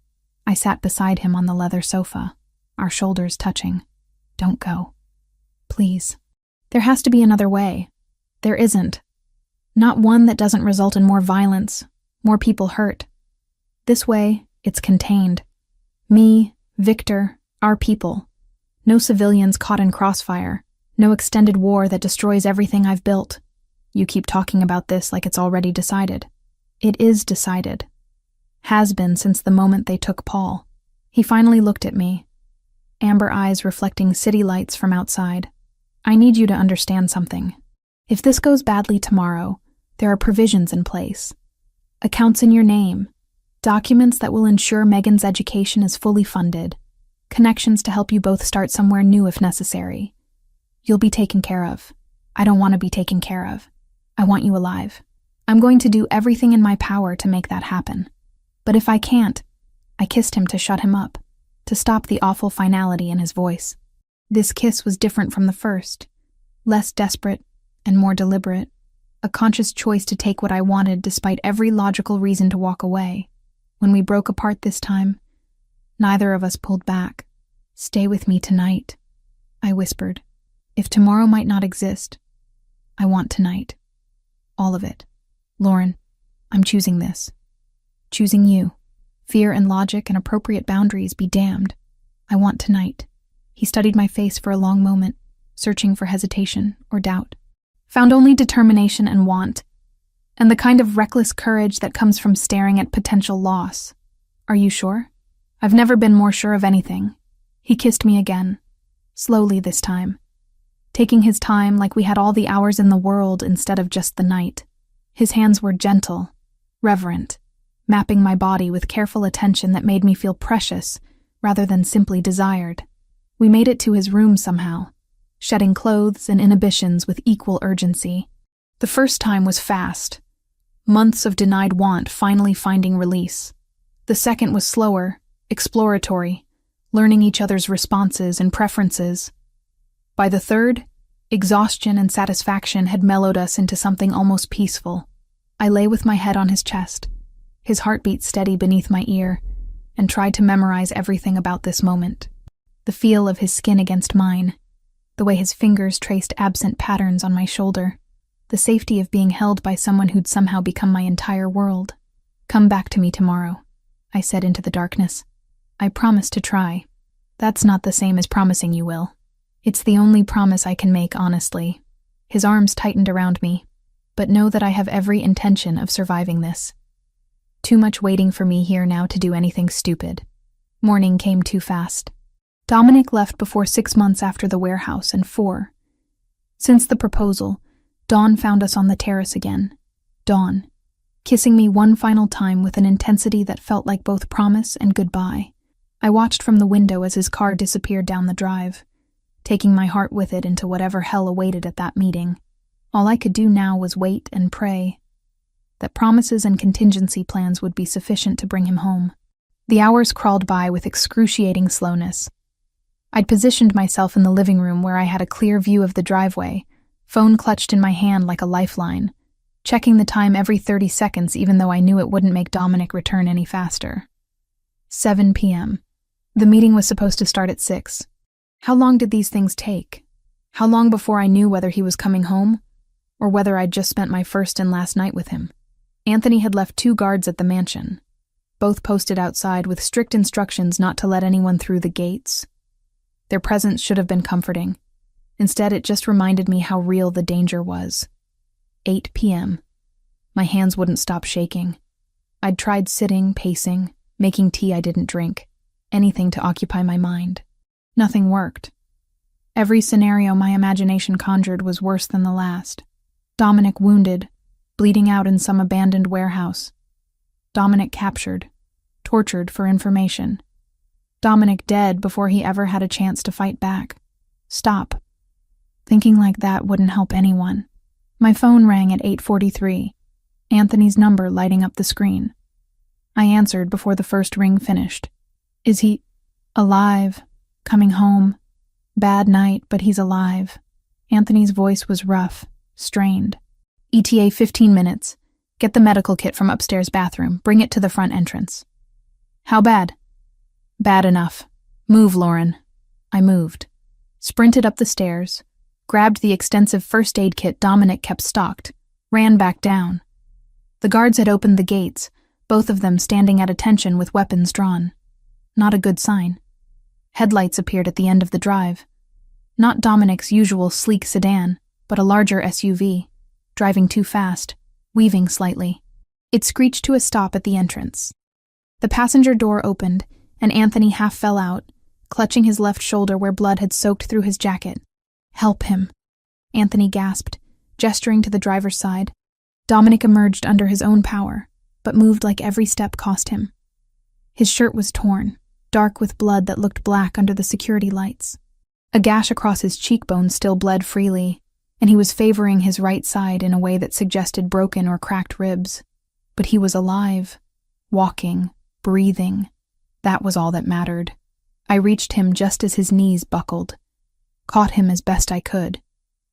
I sat beside him on the leather sofa, our shoulders touching. Don't go. Please. There has to be another way. There isn't. Not one that doesn't result in more violence, more people hurt. This way, it's contained. Me, Victor, our people. No civilians caught in crossfire. No extended war that destroys everything I've built. You keep talking about this like it's already decided. It is decided. Has been since the moment they took Paul. He finally looked at me, amber eyes reflecting city lights from outside. I need you to understand something. If this goes badly tomorrow, there are provisions in place. Accounts in your name, documents that will ensure Megan's education is fully funded, connections to help you both start somewhere new if necessary. You'll be taken care of. I don't want to be taken care of. I want you alive. I'm going to do everything in my power to make that happen. But if I can't, I kissed him to shut him up, to stop the awful finality in his voice. This kiss was different from the first, less desperate and more deliberate, a conscious choice to take what I wanted despite every logical reason to walk away. When we broke apart this time, neither of us pulled back. "Stay with me tonight," I whispered. "If tomorrow might not exist, I want tonight. All of it. Lauren, I'm choosing this. Choosing you. Fear and logic and appropriate boundaries be damned. I want tonight." He studied my face for a long moment, searching for hesitation or doubt. Found only determination and want, and the kind of reckless courage that comes from staring at potential loss. "Are you sure?" "I've never been more sure of anything." He kissed me again, slowly this time, taking his time like we had all the hours in the world instead of just the night. His hands were gentle, reverent, mapping my body with careful attention that made me feel precious rather than simply desired. We made it to his room somehow, shedding clothes and inhibitions with equal urgency. The first time was fast, months of denied want finally finding release. The second was slower, exploratory, learning each other's responses and preferences. By the third, exhaustion and satisfaction had mellowed us into something almost peaceful. I lay with my head on his chest, his heartbeat steady beneath my ear, and tried to memorize everything about this moment. The feel of his skin against mine, the way his fingers traced absent patterns on my shoulder, the safety of being held by someone who'd somehow become my entire world. "Come back to me tomorrow," I said into the darkness. "I promise to try." "That's not the same as promising you will." "It's the only promise I can make honestly." His arms tightened around me. "But know that I have every intention of surviving this. Too much waiting for me here now to do anything stupid." Morning came too fast. Dominic left before 6 months after the warehouse and 4. Since the proposal, Dawn found us on the terrace again. Dawn, kissing me one final time with an intensity that felt like both promise and goodbye. I watched from the window as his car disappeared down the drive, taking my heart with it into whatever hell awaited at that meeting. All I could do now was wait and pray that promises and contingency plans would be sufficient to bring him home. The hours crawled by with excruciating slowness. I'd positioned myself in the living room where I had a clear view of the driveway, phone clutched in my hand like a lifeline, checking the time every 30 seconds even though I knew it wouldn't make Dominic return any faster. 7 p.m. The meeting was supposed to start at 6. How long did these things take? How long before I knew whether he was coming home, or whether I'd just spent my first and last night with him? Anthony had left 2 guards at the mansion, both posted outside with strict instructions not to let anyone through the gates. Their presence should have been comforting. Instead, it just reminded me how real the danger was. 8 p.m. My hands wouldn't stop shaking. I'd tried sitting, pacing, making tea I didn't drink, anything to occupy my mind. Nothing worked. Every scenario my imagination conjured was worse than the last. Dominic wounded, bleeding out in some abandoned warehouse. Dominic captured, tortured for information. Dominic dead before he ever had a chance to fight back. Stop. Thinking like that wouldn't help anyone. My phone rang at 8:43, Anthony's number lighting up the screen. I answered before the first ring finished. "Is he alive? Coming home? Bad night, but he's alive." Anthony's voice was rough, strained. "ETA 15 minutes. Get the medical kit from upstairs bathroom. Bring it to the front entrance." "How bad?" "Bad enough. Move, Lauren." I moved, sprinted up the stairs, grabbed the extensive first aid kit Dominic kept stocked, ran back down. The guards had opened the gates, both of them standing at attention with weapons drawn. Not a good sign. Headlights appeared at the end of the drive. Not Dominic's usual sleek sedan, but a larger SUV, driving too fast, weaving slightly. It screeched to a stop at the entrance. The passenger door opened, and Anthony half fell out, clutching his left shoulder where blood had soaked through his jacket. "Help him," Anthony gasped, gesturing to the driver's side. Dominic emerged under his own power, but moved like every step cost him. His shirt was torn, dark with blood that looked black under the security lights. A gash across his cheekbone still bled freely, and he was favoring his right side in a way that suggested broken or cracked ribs. But he was alive, walking, breathing. That was all that mattered. I reached him just as his knees buckled, caught him as best I could,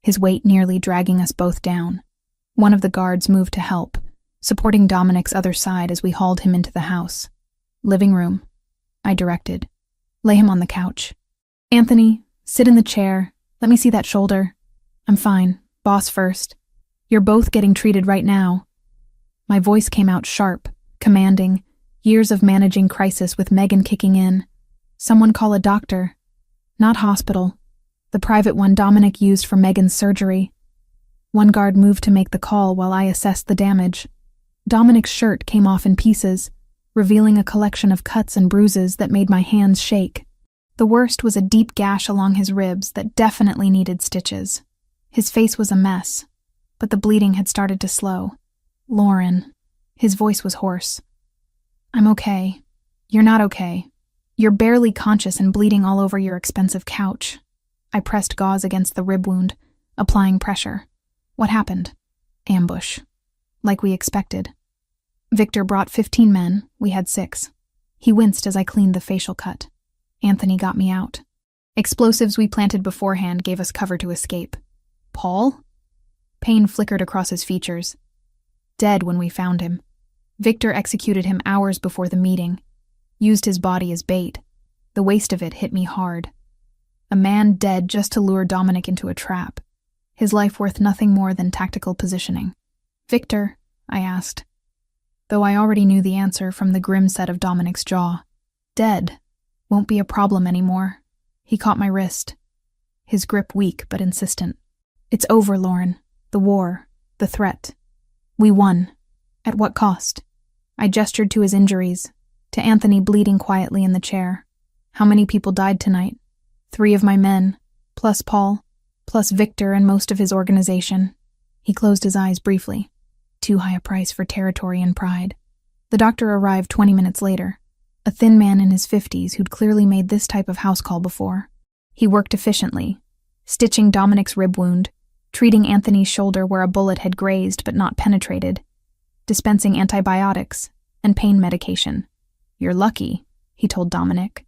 his weight nearly dragging us both down. One of the guards moved to help, supporting Dominic's other side as we hauled him into the house. "Living room," I directed. "Lay him on the couch. Anthony, sit in the chair. Let me see that shoulder." "I'm fine. Boss first. You're both getting treated right now." My voice came out sharp, commanding, years of managing crisis with Megan kicking in. "Someone call a doctor." "Not hospital. The private one Dominic used for Megan's surgery." One guard moved to make the call while I assessed the damage. Dominic's shirt came off in pieces, revealing a collection of cuts and bruises that made my hands shake. The worst was a deep gash along his ribs that definitely needed stitches. His face was a mess, but the bleeding had started to slow. "Lauren." His voice was hoarse. "I'm okay. You're not okay. You're barely conscious and bleeding all over your expensive couch." I pressed gauze against the rib wound, applying pressure. "What happened?" "Ambush. Like we expected. Victor brought 15 men, we had 6. He winced as I cleaned the facial cut. Anthony got me out. Explosives we planted beforehand gave us cover to escape. "Paul?" Pain flickered across his features. "Dead when we found him. Victor executed him hours before the meeting. Used his body as bait. The waste of it hit me hard. A man dead just to lure Dominic into a trap. His life worth nothing more than tactical positioning." "Victor?" I asked, though I already knew the answer from the grim set of Dominic's jaw. "Dead. Won't be a problem anymore." He caught my wrist, his grip weak but insistent. "It's over, Lauren. The war. The threat. We won. At what cost?" I gestured to his injuries, to Anthony bleeding quietly in the chair. "How many people died tonight?" 3 of my men, plus Paul, plus Victor and most of his organization." He closed his eyes briefly. Too high a price for territory and pride. The doctor arrived 20 minutes later, a thin man in his 50s who'd clearly made this type of house call before. He worked efficiently, stitching Dominic's rib wound, treating Anthony's shoulder where a bullet had grazed but not penetrated, dispensing antibiotics and pain medication. "You're lucky," he told Dominic.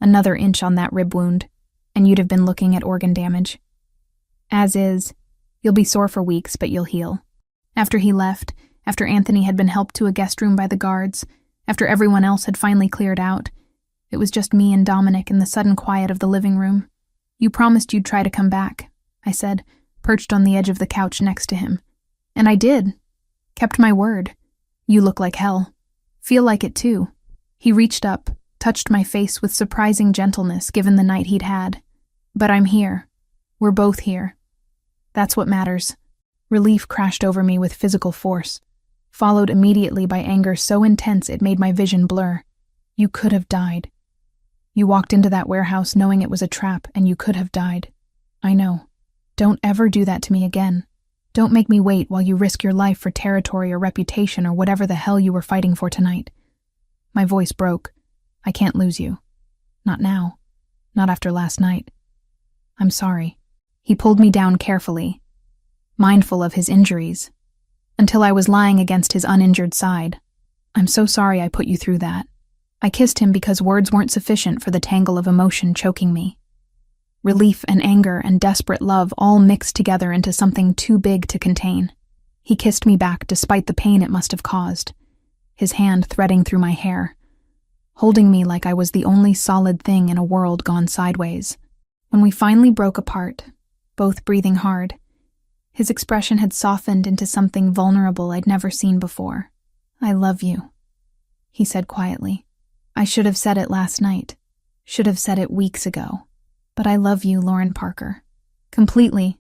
"Another inch on that rib wound, and you'd have been looking at organ damage. As is, you'll be sore for weeks, but you'll heal." After he left, after Anthony had been helped to a guest room by the guards, after everyone else had finally cleared out, it was just me and Dominic in the sudden quiet of the living room. "You promised you'd try to come back," I said, perched on the edge of the couch next to him. "And I did. Kept my word. You look like hell. Feel like it too." He reached up, touched my face with surprising gentleness given the night he'd had. "But I'm here. We're both here. That's what matters." Relief crashed over me with physical force, followed immediately by anger so intense it made my vision blur. "You could have died. You walked into that warehouse knowing it was a trap, and you could have died. I know. Don't ever do that to me again. Don't make me wait while you risk your life for territory or reputation or whatever the hell you were fighting for tonight." My voice broke. "I can't lose you. Not now. Not after last night. I'm sorry." He pulled me down carefully, mindful of his injuries, until I was lying against his uninjured side. "I'm so sorry I put you through that." I kissed him because words weren't sufficient for the tangle of emotion choking me. Relief and anger and desperate love all mixed together into something too big to contain. He kissed me back despite the pain it must have caused, his hand threading through my hair, holding me like I was the only solid thing in a world gone sideways. When we finally broke apart, both breathing hard, his expression had softened into something vulnerable I'd never seen before. "I love you," he said quietly. "I should have said it last night, should have said it weeks ago, but I love you, Lauren Parker. Completely,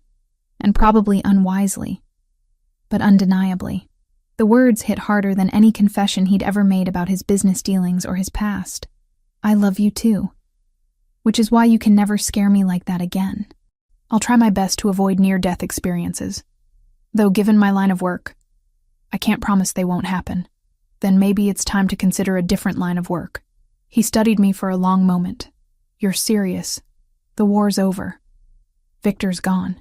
and probably unwisely, but undeniably." The words hit harder than any confession he'd ever made about his business dealings or his past. "I love you too. Which is why you can never scare me like that again. I'll try my best to avoid near-death experiences. Though given my line of work, I can't promise they won't happen. Then maybe it's time to consider a different line of work." He studied me for a long moment. "You're serious. The war's over. Victor's gone.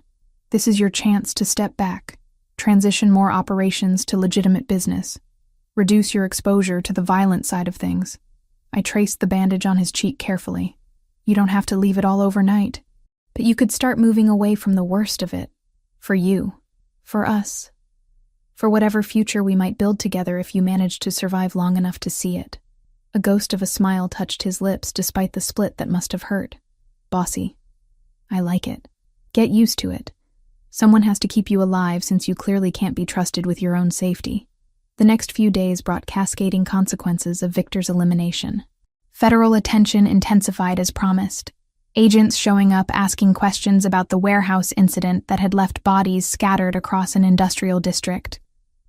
This is your chance to step back, transition more operations to legitimate business, reduce your exposure to the violent side of things. I traced the bandage on his cheek carefully. You don't have to leave it all overnight, but you could start moving away from the worst of it. For you, for us, for whatever future we might build together if you manage to survive long enough to see it. A ghost of a smile touched his lips despite the split that must have hurt. Bossy. I like it. Get used to it. Someone has to keep you alive since you clearly can't be trusted with your own safety. The next few days brought cascading consequences of Victor's elimination. Federal attention intensified as promised. Agents showing up asking questions about the warehouse incident that had left bodies scattered across an industrial district.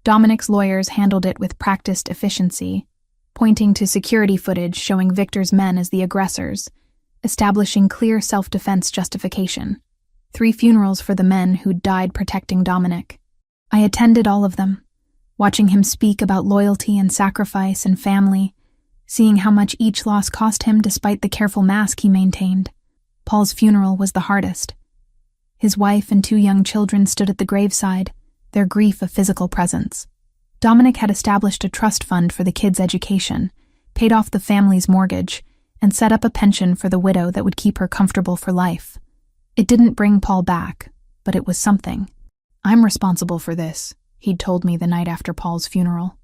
Dominic's lawyers handled it with practiced efficiency, pointing to security footage showing Victor's men as the aggressors, establishing clear self-defense justification. 3 funerals for the men who'd died protecting Dominic. I attended all of them, watching him speak about loyalty and sacrifice and family, seeing how much each loss cost him despite the careful mask he maintained. Paul's funeral was the hardest. His wife and 2 young children stood at the graveside, their grief a physical presence. Dominic had established a trust fund for the kids' education, paid off the family's mortgage, and set up a pension for the widow that would keep her comfortable for life. It didn't bring Paul back, but it was something. I'm responsible for this, he'd told me the night after Paul's funeral.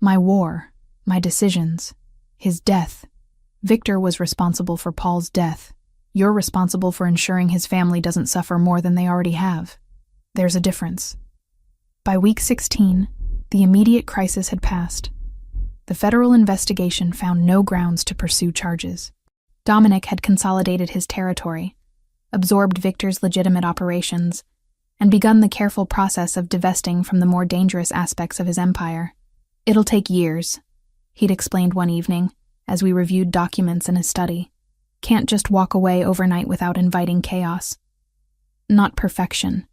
My war, my decisions, his death. Victor was responsible for Paul's death. You're responsible for ensuring his family doesn't suffer more than they already have. There's a difference. By week 16, the immediate crisis had passed. The federal investigation found no grounds to pursue charges. Dominic had consolidated his territory, absorbed Victor's legitimate operations, and begun the careful process of divesting from the more dangerous aspects of his empire. It'll take years, he'd explained one evening, as we reviewed documents in his study. Can't just walk away overnight without inviting chaos. Not perfection,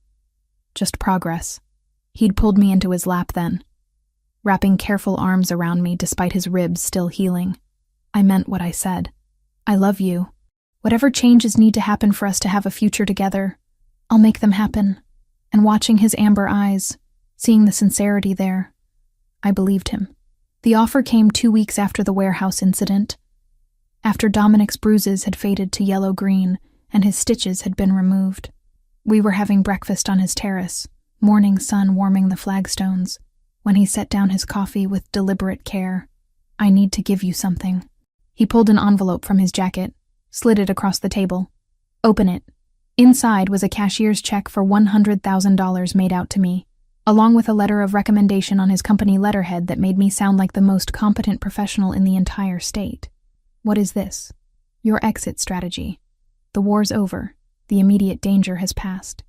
just progress. He'd pulled me into his lap then, wrapping careful arms around me despite his ribs still healing. I meant what I said. I love you. Whatever changes need to happen for us to have a future together, I'll make them happen. And watching his amber eyes, seeing the sincerity there, I believed him. The offer came 2 weeks after the warehouse incident, after Dominic's bruises had faded to yellow-green and his stitches had been removed. We were having breakfast on his terrace, morning sun warming the flagstones, when he set down his coffee with deliberate care. I need to give you something. He pulled an envelope from his jacket, slid it across the table. Open it. Inside was a cashier's check for $100,000 made out to me, along with a letter of recommendation on his company letterhead that made me sound like the most competent professional in the entire state. What is this? Your exit strategy. The war's over. The immediate danger has passed.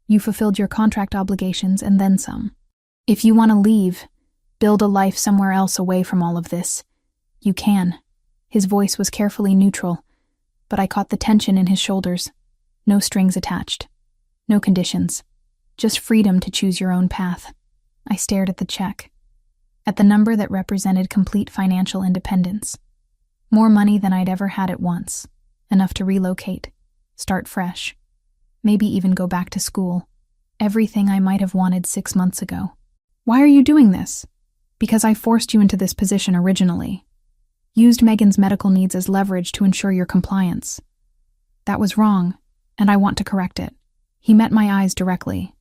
You fulfilled your contract obligations and then some. If you want to leave, build a life somewhere else away from all of this, you can. His voice was carefully neutral, but I caught the tension in his shoulders. No strings attached. No conditions. Just freedom to choose your own path. I stared at the check, at the number that represented complete financial independence. More money than I'd ever had at once. Enough to relocate, start fresh, maybe even go back to school. Everything I might have wanted 6 months ago. Why are you doing this? Because I forced you into this position originally. Used Megan's medical needs as leverage to ensure your compliance. That was wrong, and I want to correct it. He met my eyes directly.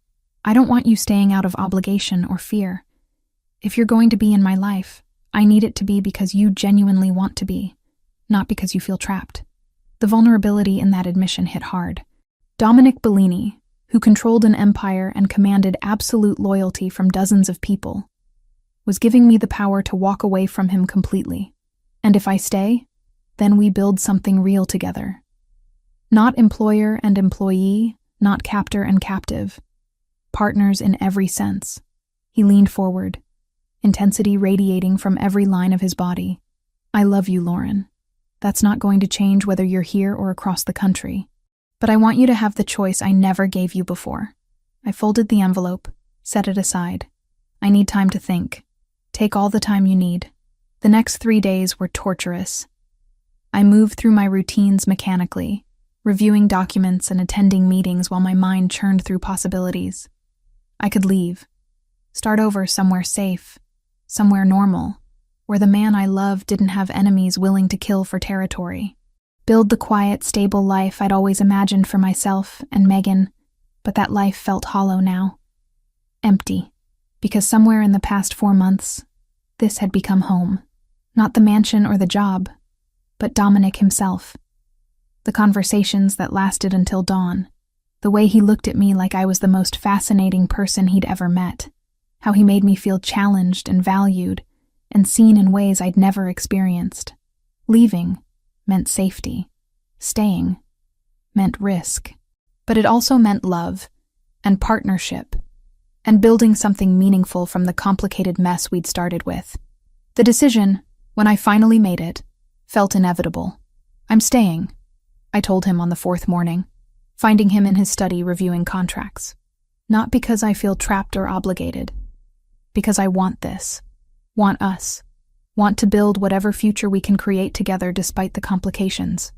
I don't want you staying out of obligation or fear. If you're going to be in my life, I need it to be because you genuinely want to be, not because you feel trapped. The vulnerability in that admission hit hard. Dominic Bellini, who controlled an empire and commanded absolute loyalty from dozens of people, was giving me the power to walk away from him completely. And if I stay, then we build something real together. Not employer and employee, not captor and captive. Partners in every sense. He leaned forward, intensity radiating from every line of his body. I love you, Lauren. That's not going to change whether you're here or across the country. But I want you to have the choice I never gave you before. I folded the envelope, set it aside. I need time to think. Take all the time you need. The next 3 days were torturous. I moved through my routines mechanically, reviewing documents and attending meetings while my mind churned through possibilities. I could leave, start over somewhere safe, somewhere normal, where the man I loved didn't have enemies willing to kill for territory. Build the quiet, stable life I'd always imagined for myself and Megan, but that life felt hollow now. Empty, because somewhere in the past 4 months, this had become home. Not the mansion or the job, but Dominic himself. The conversations that lasted until dawn, the way he looked at me like I was the most fascinating person he'd ever met, how he made me feel challenged and valued and seen in ways I'd never experienced. Leaving meant safety. Staying meant risk. But it also meant love and partnership and building something meaningful from the complicated mess we'd started with. The decision, when I finally made it, felt inevitable. I'm staying, I told him on the 4th morning, finding him in his study reviewing contracts. Not because I feel trapped or obligated. Because I want this. Want us. Want to build whatever future we can create together despite the complications.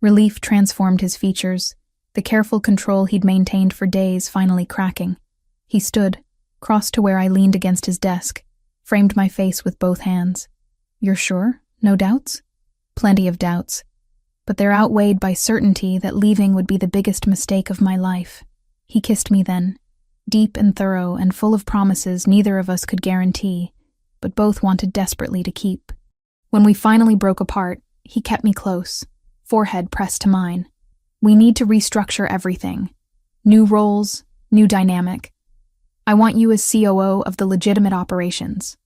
Relief transformed his features, the careful control he'd maintained for days finally cracking. He stood, crossed to where I leaned against his desk, framed my face with both hands. You're sure? No doubts? Plenty of doubts. But they're outweighed by certainty that leaving would be the biggest mistake of my life. He kissed me then, deep and thorough and full of promises neither of us could guarantee, but both wanted desperately to keep. When we finally broke apart, he kept me close, forehead pressed to mine. We need to restructure everything. New roles, new dynamic. I want you as COO of the legitimate operations.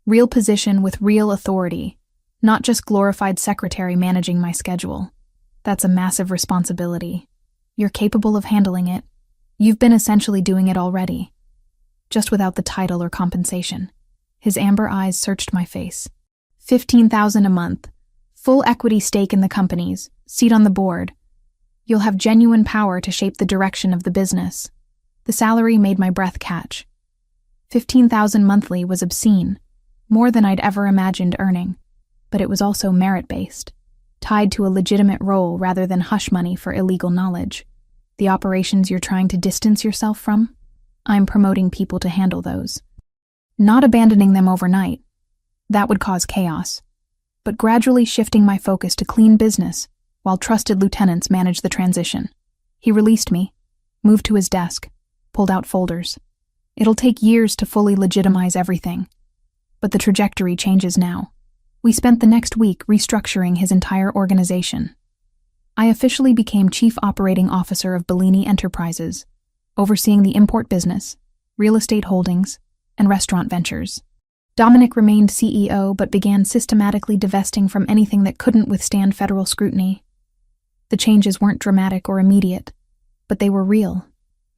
Real position with real authority, not just glorified secretary managing my schedule. That's a massive responsibility. You're capable of handling it. You've been essentially doing it already, just without the title or compensation. His amber eyes searched my face. $15,000 a month, full equity stake in the companies, seat on the board. You'll have genuine power to shape the direction of the business. The salary made my breath catch. $15,000 monthly was obscene, more than I'd ever imagined earning, but it was also merit-based, tied to a legitimate role rather than hush money for illegal knowledge. The operations you're trying to distance yourself from? I'm promoting people to handle those. Not abandoning them overnight. That would cause chaos. But gradually shifting my focus to clean business, while trusted lieutenants manage the transition. He released me, moved to his desk, pulled out folders. It'll take years to fully legitimize everything. But the trajectory changes now. We spent the next week restructuring his entire organization. I officially became Chief Operating Officer of Bellini Enterprises, overseeing the import business, real estate holdings, and restaurant ventures. Dominic remained CEO but began systematically divesting from anything that couldn't withstand federal scrutiny. The changes weren't dramatic or immediate, but they were real,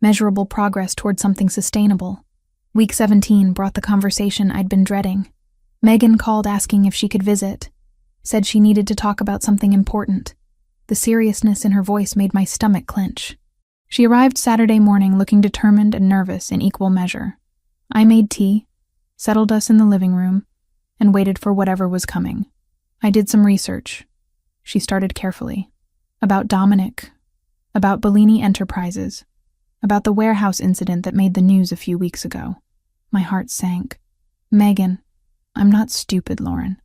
measurable progress toward something sustainable. Week 17 brought the conversation I'd been dreading. Megan called asking if she could visit, said she needed to talk about something important. The seriousness in her voice made my stomach clench. She arrived Saturday morning looking determined and nervous in equal measure. I made tea, settled us in the living room, and waited for whatever was coming. I did some research. She started carefully. About Dominic, about Bellini Enterprises, about the warehouse incident that made the news a few weeks ago. My heart sank. Megan, I'm not stupid, Lauren.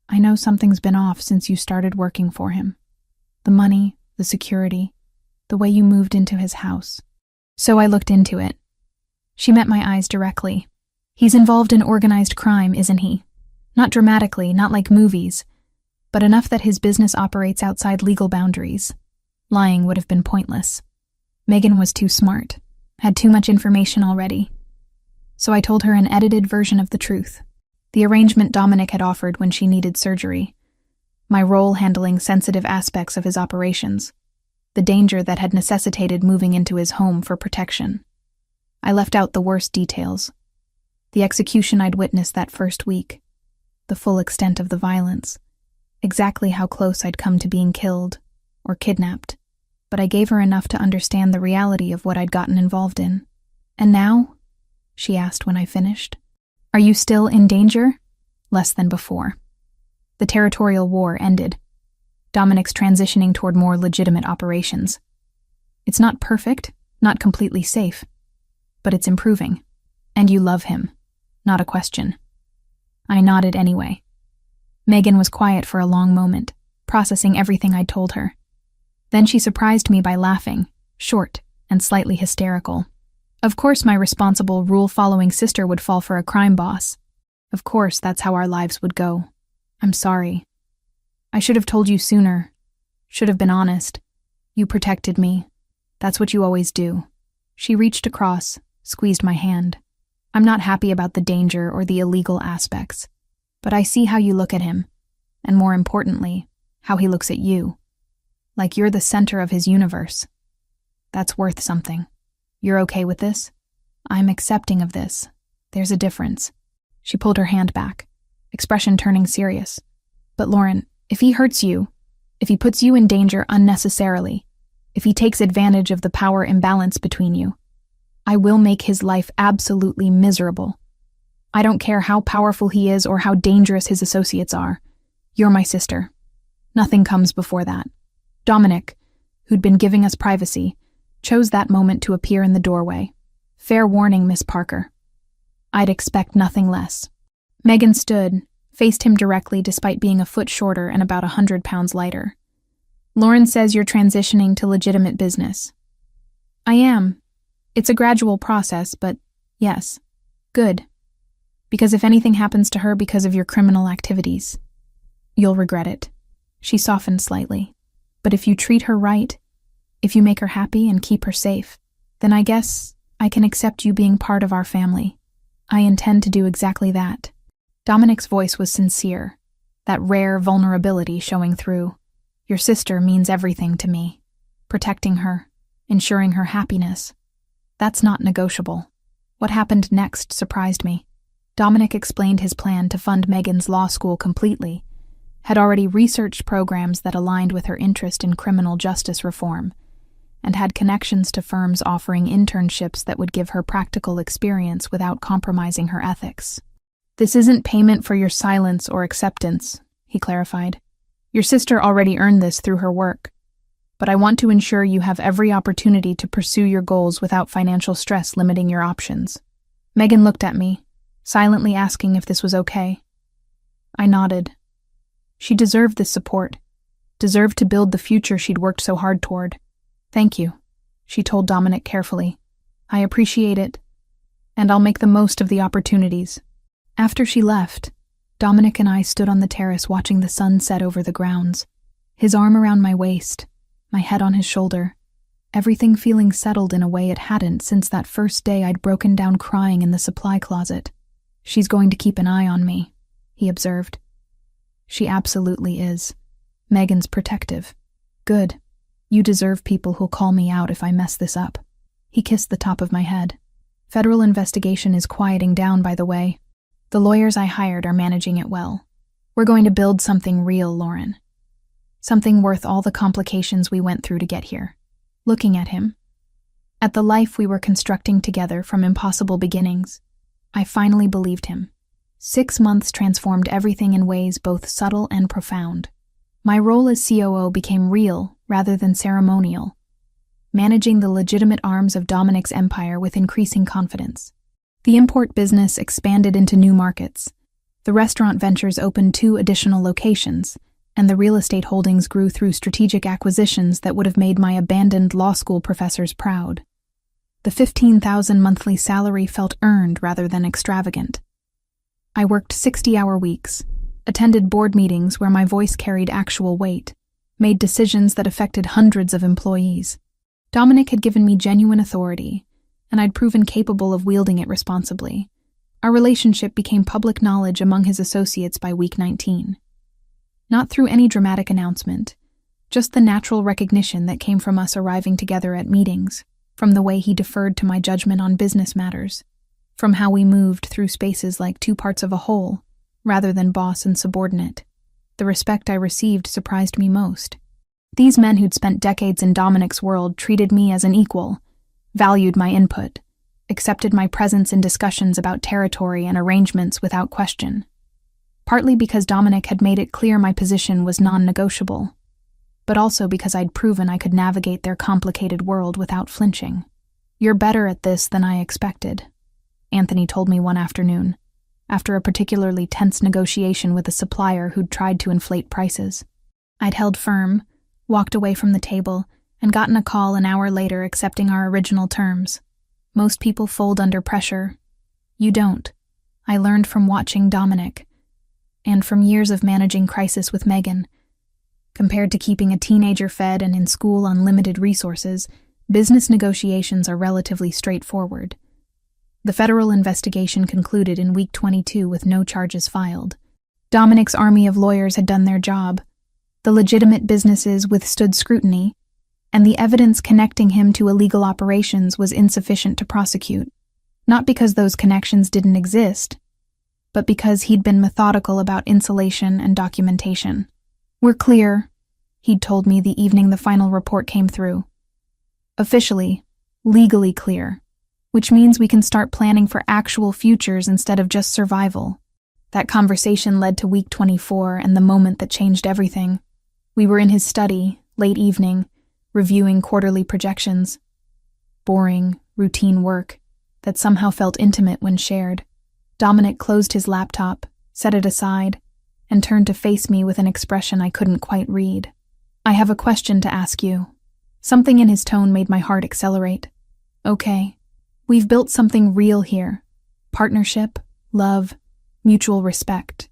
I know something's been off since you started working for him. The money, the security, the way you moved into his house. So I looked into it. She met my eyes directly. He's involved in organized crime, isn't he? Not dramatically, not like movies, but enough that his business operates outside legal boundaries. Lying would have been pointless. Megan was too smart, had too much information already. So I told her an edited version of the truth. The arrangement Dominic had offered when she needed surgery. My role handling sensitive aspects of his operations. The danger that had necessitated moving into his home for protection. I left out the worst details. The execution I'd witnessed that first week. The full extent of the violence. Exactly how close I'd come to being killed or kidnapped. But I gave her enough to understand the reality of what I'd gotten involved in. And now? She asked when I finished. Are you still in danger? Less than before. The territorial war ended. Dominic's transitioning toward more legitimate operations. It's not perfect, not completely safe, but it's improving. And you love him. Not a question. I nodded anyway. Megan was quiet for a long moment, processing everything I'd told her. Then she surprised me by laughing, short and slightly hysterical. Of course my responsible, rule-following sister would fall for a crime boss. Of course that's how our lives would go. I'm sorry. I should have told you sooner. Should have been honest. You protected me. That's what you always do. She reached across, squeezed my hand. I'm not happy about the danger or the illegal aspects, but I see how you look at him, and more importantly, how he looks at you. Like you're the center of his universe. That's worth something. You're okay with this? I'm accepting of this. There's a difference. She pulled her hand back, expression turning serious. But Lauren, if he hurts you, if he puts you in danger unnecessarily, if he takes advantage of the power imbalance between you, I will make his life absolutely miserable. I don't care how powerful he is or how dangerous his associates are. You're my sister. Nothing comes before that. Dominic, who'd been giving us privacy, chose that moment to appear in the doorway. Fair warning, Miss Parker. I'd expect nothing less. Megan stood, faced him directly despite being a foot shorter and about 100 pounds lighter. Lauren says you're transitioning to legitimate business. I am. It's a gradual process, but yes. Good. Because if anything happens to her because of your criminal activities, you'll regret it. She softened slightly. But if you treat her right, if you make her happy and keep her safe, then I guess I can accept you being part of our family. I intend to do exactly that. Dominic's voice was sincere, that rare vulnerability showing through. Your sister means everything to me. Protecting her, ensuring her happiness. That's not negotiable. What happened next surprised me. Dominic explained his plan to fund Megan's law school completely, had already researched programs that aligned with her interest in criminal justice reform, and had connections to firms offering internships that would give her practical experience without compromising her ethics. This isn't payment for your silence or acceptance, he clarified. Your sister already earned this through her work, but I want to ensure you have every opportunity to pursue your goals without financial stress limiting your options. Megan looked at me, silently asking if this was okay. I nodded. She deserved this support, deserved to build the future she'd worked so hard toward. Thank you, she told Dominic carefully. I appreciate it, and I'll make the most of the opportunities. After she left, Dominic and I stood on the terrace watching the sun set over the grounds, his arm around my waist, my head on his shoulder, everything feeling settled in a way it hadn't since that first day I'd broken down crying in the supply closet. She's going to keep an eye on me, he observed. She absolutely is. Megan's protective. Good. You deserve people who'll call me out if I mess this up. He kissed the top of my head. Federal investigation is quieting down, by the way. The lawyers I hired are managing it well. We're going to build something real, Lauren. Something worth all the complications we went through to get here. Looking at him, at the life we were constructing together from impossible beginnings, I finally believed him. 6 months transformed everything in ways both subtle and profound. My role as COO became real rather than ceremonial, managing the legitimate arms of Dominic's empire with increasing confidence. The import business expanded into new markets. The restaurant ventures opened 2 additional locations, and the real estate holdings grew through strategic acquisitions that would have made my abandoned law school professors proud. The $15,000 monthly salary felt earned rather than extravagant. I worked 60-hour weeks, attended board meetings where my voice carried actual weight, made decisions that affected hundreds of employees. Dominic had given me genuine authority, and I'd proven capable of wielding it responsibly. Our relationship became public knowledge among his associates by week 19. Not through any dramatic announcement, just the natural recognition that came from us arriving together at meetings, from the way he deferred to my judgment on business matters, from how we moved through spaces like 2 parts of a whole, rather than boss and subordinate. The respect I received surprised me most. These men who'd spent decades in Dominic's world treated me as an equal, valued my input, accepted my presence in discussions about territory and arrangements without question. Partly because Dominic had made it clear my position was non-negotiable, but also because I'd proven I could navigate their complicated world without flinching. "You're better at this than I expected," Anthony told me one afternoon, after a particularly tense negotiation with a supplier who'd tried to inflate prices. I'd held firm, walked away from the table, and gotten a call an hour later accepting our original terms. Most people fold under pressure. You don't. I learned from watching Dominic, and from years of managing crisis with Megan. Compared to keeping a teenager fed and in school on limited resources, business negotiations are relatively straightforward. The federal investigation concluded in week 22 with no charges filed. Dominic's army of lawyers had done their job. The legitimate businesses withstood scrutiny, and the evidence connecting him to illegal operations was insufficient to prosecute. Not because those connections didn't exist, but because he'd been methodical about insulation and documentation. "We're clear," he'd told me the evening the final report came through. "Officially, legally clear, which means we can start planning for actual futures instead of just survival." That conversation led to week 24 and the moment that changed everything. We were in his study, late evening, reviewing quarterly projections. Boring, routine work that somehow felt intimate when shared. Dominic closed his laptop, set it aside, and turned to face me with an expression I couldn't quite read. "I have a question to ask you." Something in his tone made my heart accelerate. "Okay, we've built something real here. Partnership, love, mutual respect.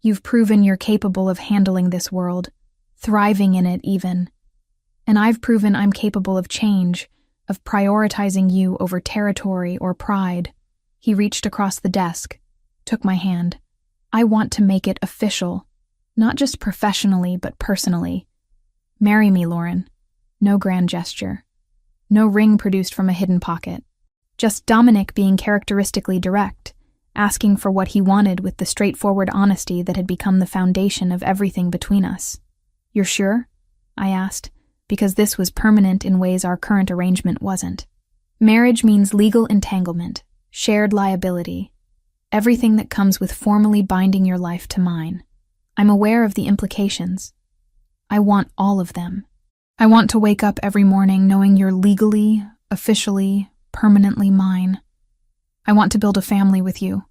You've proven you're capable of handling this world, thriving in it even. And I've proven I'm capable of change, of prioritizing you over territory or pride." He reached across the desk, took my hand. "I want to make it official, not just professionally but personally. Marry me, Lauren." No grand gesture. No ring produced from a hidden pocket. Just Dominic being characteristically direct, asking for what he wanted with the straightforward honesty that had become the foundation of everything between us. "You're sure?" I asked, because this was permanent in ways our current arrangement wasn't. "Marriage means legal entanglement, shared liability, everything that comes with formally binding your life to mine. I'm aware of the implications. I want all of them. I want to wake up every morning knowing you're legally, officially, permanently mine. I want to build a family with you,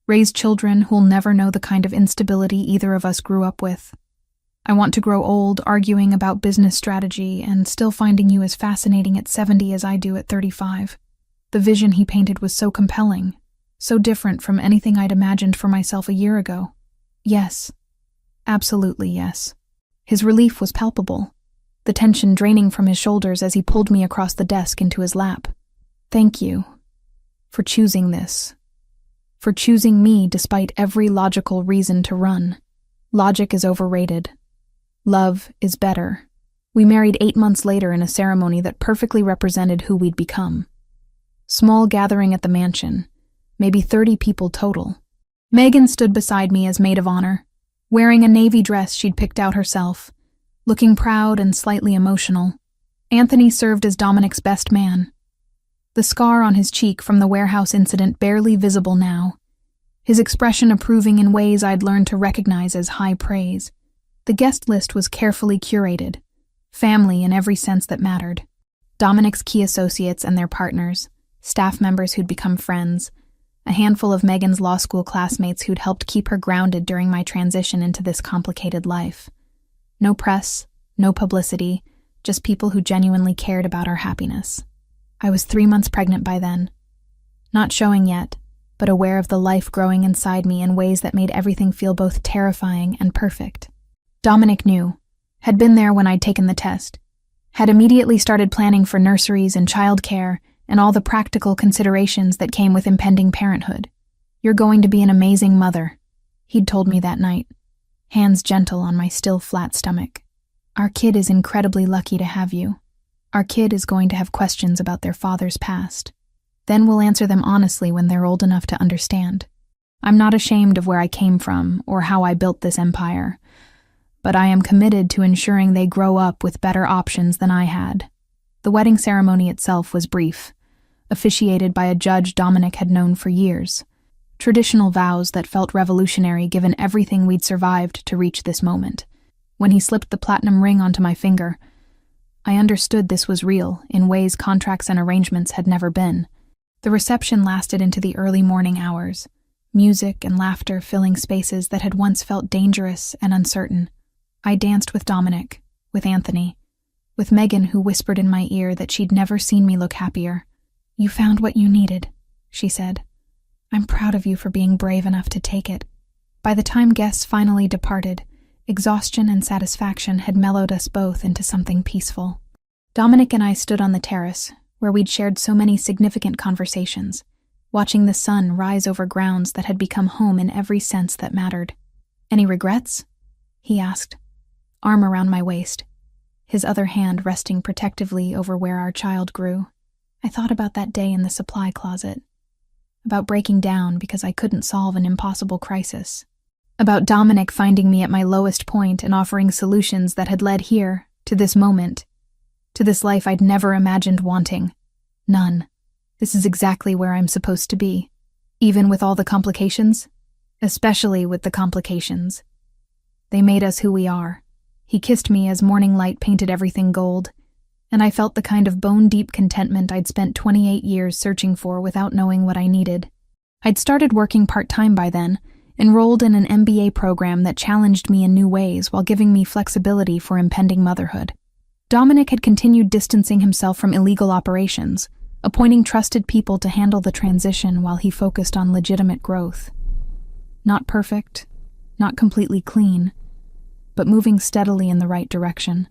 raise children who'll never know the kind of instability either of us grew up with. I want to grow old arguing about business strategy and still finding you as fascinating at 70 as I do at 35. The vision he painted was so compelling, so different from anything I'd imagined for myself a year ago. Yes, absolutely yes. His relief was palpable, the tension draining from his shoulders as he pulled me across the desk into his lap. Thank you for choosing this, for choosing me despite every logical reason to run. Logic is overrated. Love is better. We married 8 months later in a ceremony that perfectly represented who we'd become. Small gathering at the mansion, maybe 30 people total. Megan stood beside me as maid of honor, wearing a navy dress she'd picked out herself, looking proud and slightly emotional. Anthony served as Dominic's best man. The scar on his cheek from the warehouse incident barely visible now, his expression approving in ways I'd learned to recognize as high praise. The guest list was carefully curated, family in every sense that mattered. Dominic's key associates and their partners, staff members who'd become friends, a handful of Megan's law school classmates who'd helped keep her grounded during my transition into this complicated life. No press, no publicity, just people who genuinely cared about our happiness. I was 3 months pregnant by then. Not showing yet, but aware of the life growing inside me in ways that made everything feel both terrifying and perfect. Dominic knew, had been there when I'd taken the test, had immediately started planning for nurseries and childcare and all the practical considerations that came with impending parenthood. You're going to be an amazing mother, he'd told me that night, hands gentle on my still flat stomach. Our kid is incredibly lucky to have you. Our kid is going to have questions about their father's past. Then we'll answer them honestly when they're old enough to understand. I'm not ashamed of where I came from or how I built this empire, but I am committed to ensuring they grow up with better options than I had. The wedding ceremony itself was brief, officiated by a judge Dominic had known for years. Traditional vows that felt revolutionary given everything we'd survived to reach this moment. when he slipped the platinum ring onto my finger, I understood this was real in ways contracts and arrangements had never been. The reception lasted into the early morning hours, music and laughter filling spaces that had once felt dangerous and uncertain. I danced with Dominic, with Anthony, with Megan, who whispered in my ear that she'd never seen me look happier. "You found what you needed," she said. "I'm proud of you for being brave enough to take it." By the time guests finally departed, exhaustion and satisfaction had mellowed us both into something peaceful. Dominic and I stood on the terrace, where we'd shared so many significant conversations, watching the sun rise over grounds that had become home in every sense that mattered. "Any regrets?" he asked, arm around my waist, his other hand resting protectively over where our child grew. I thought about that day in the supply closet, about breaking down because I couldn't solve an impossible crisis, about Dominic finding me at my lowest point and offering solutions that had led here, to this moment, to this life I'd never imagined wanting. None. This is exactly where I'm supposed to be, even with all the complications, especially with the complications. They made us who we are. He kissed me as morning light painted everything gold, and I felt the kind of bone-deep contentment I'd spent 28 years searching for without knowing what I needed. I'd started working part-time by then, enrolled in an MBA program that challenged me in new ways while giving me flexibility for impending motherhood. Dominic had continued distancing himself from illegal operations, appointing trusted people to handle the transition while he focused on legitimate growth. Not perfect, not completely clean, but moving steadily in the right direction.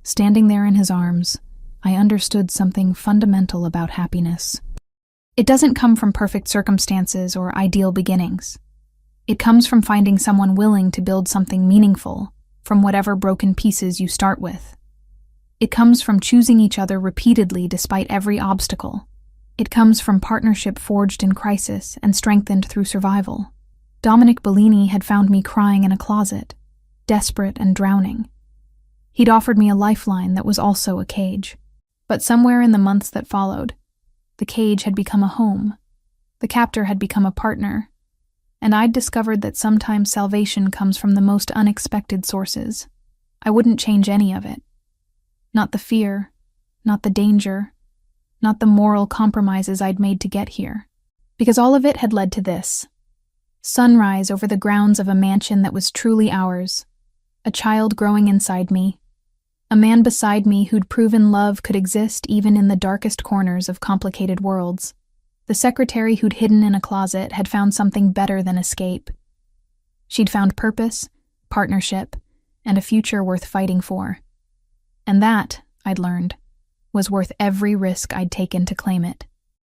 Standing there in his arms, I understood something fundamental about happiness. It doesn't come from perfect circumstances or ideal beginnings. It comes from finding someone willing to build something meaningful from whatever broken pieces you start with. It comes from choosing each other repeatedly despite every obstacle. It comes from partnership forged in crisis and strengthened through survival. Dominic Bellini had found me crying in a closet, desperate and drowning. He'd offered me a lifeline that was also a cage. But somewhere in the months that followed, the cage had become a home, the captor had become a partner, and I'd discovered that sometimes salvation comes from the most unexpected sources. I wouldn't change any of it. Not the fear, not the danger, not the moral compromises I'd made to get here. Because all of it had led to this: sunrise over the grounds of a mansion that was truly ours, a child growing inside me, a man beside me who'd proven love could exist even in the darkest corners of complicated worlds. The secretary who'd hidden in a closet had found something better than escape. She'd found purpose, partnership, and a future worth fighting for. And that, I'd learned, was worth every risk I'd taken to claim it.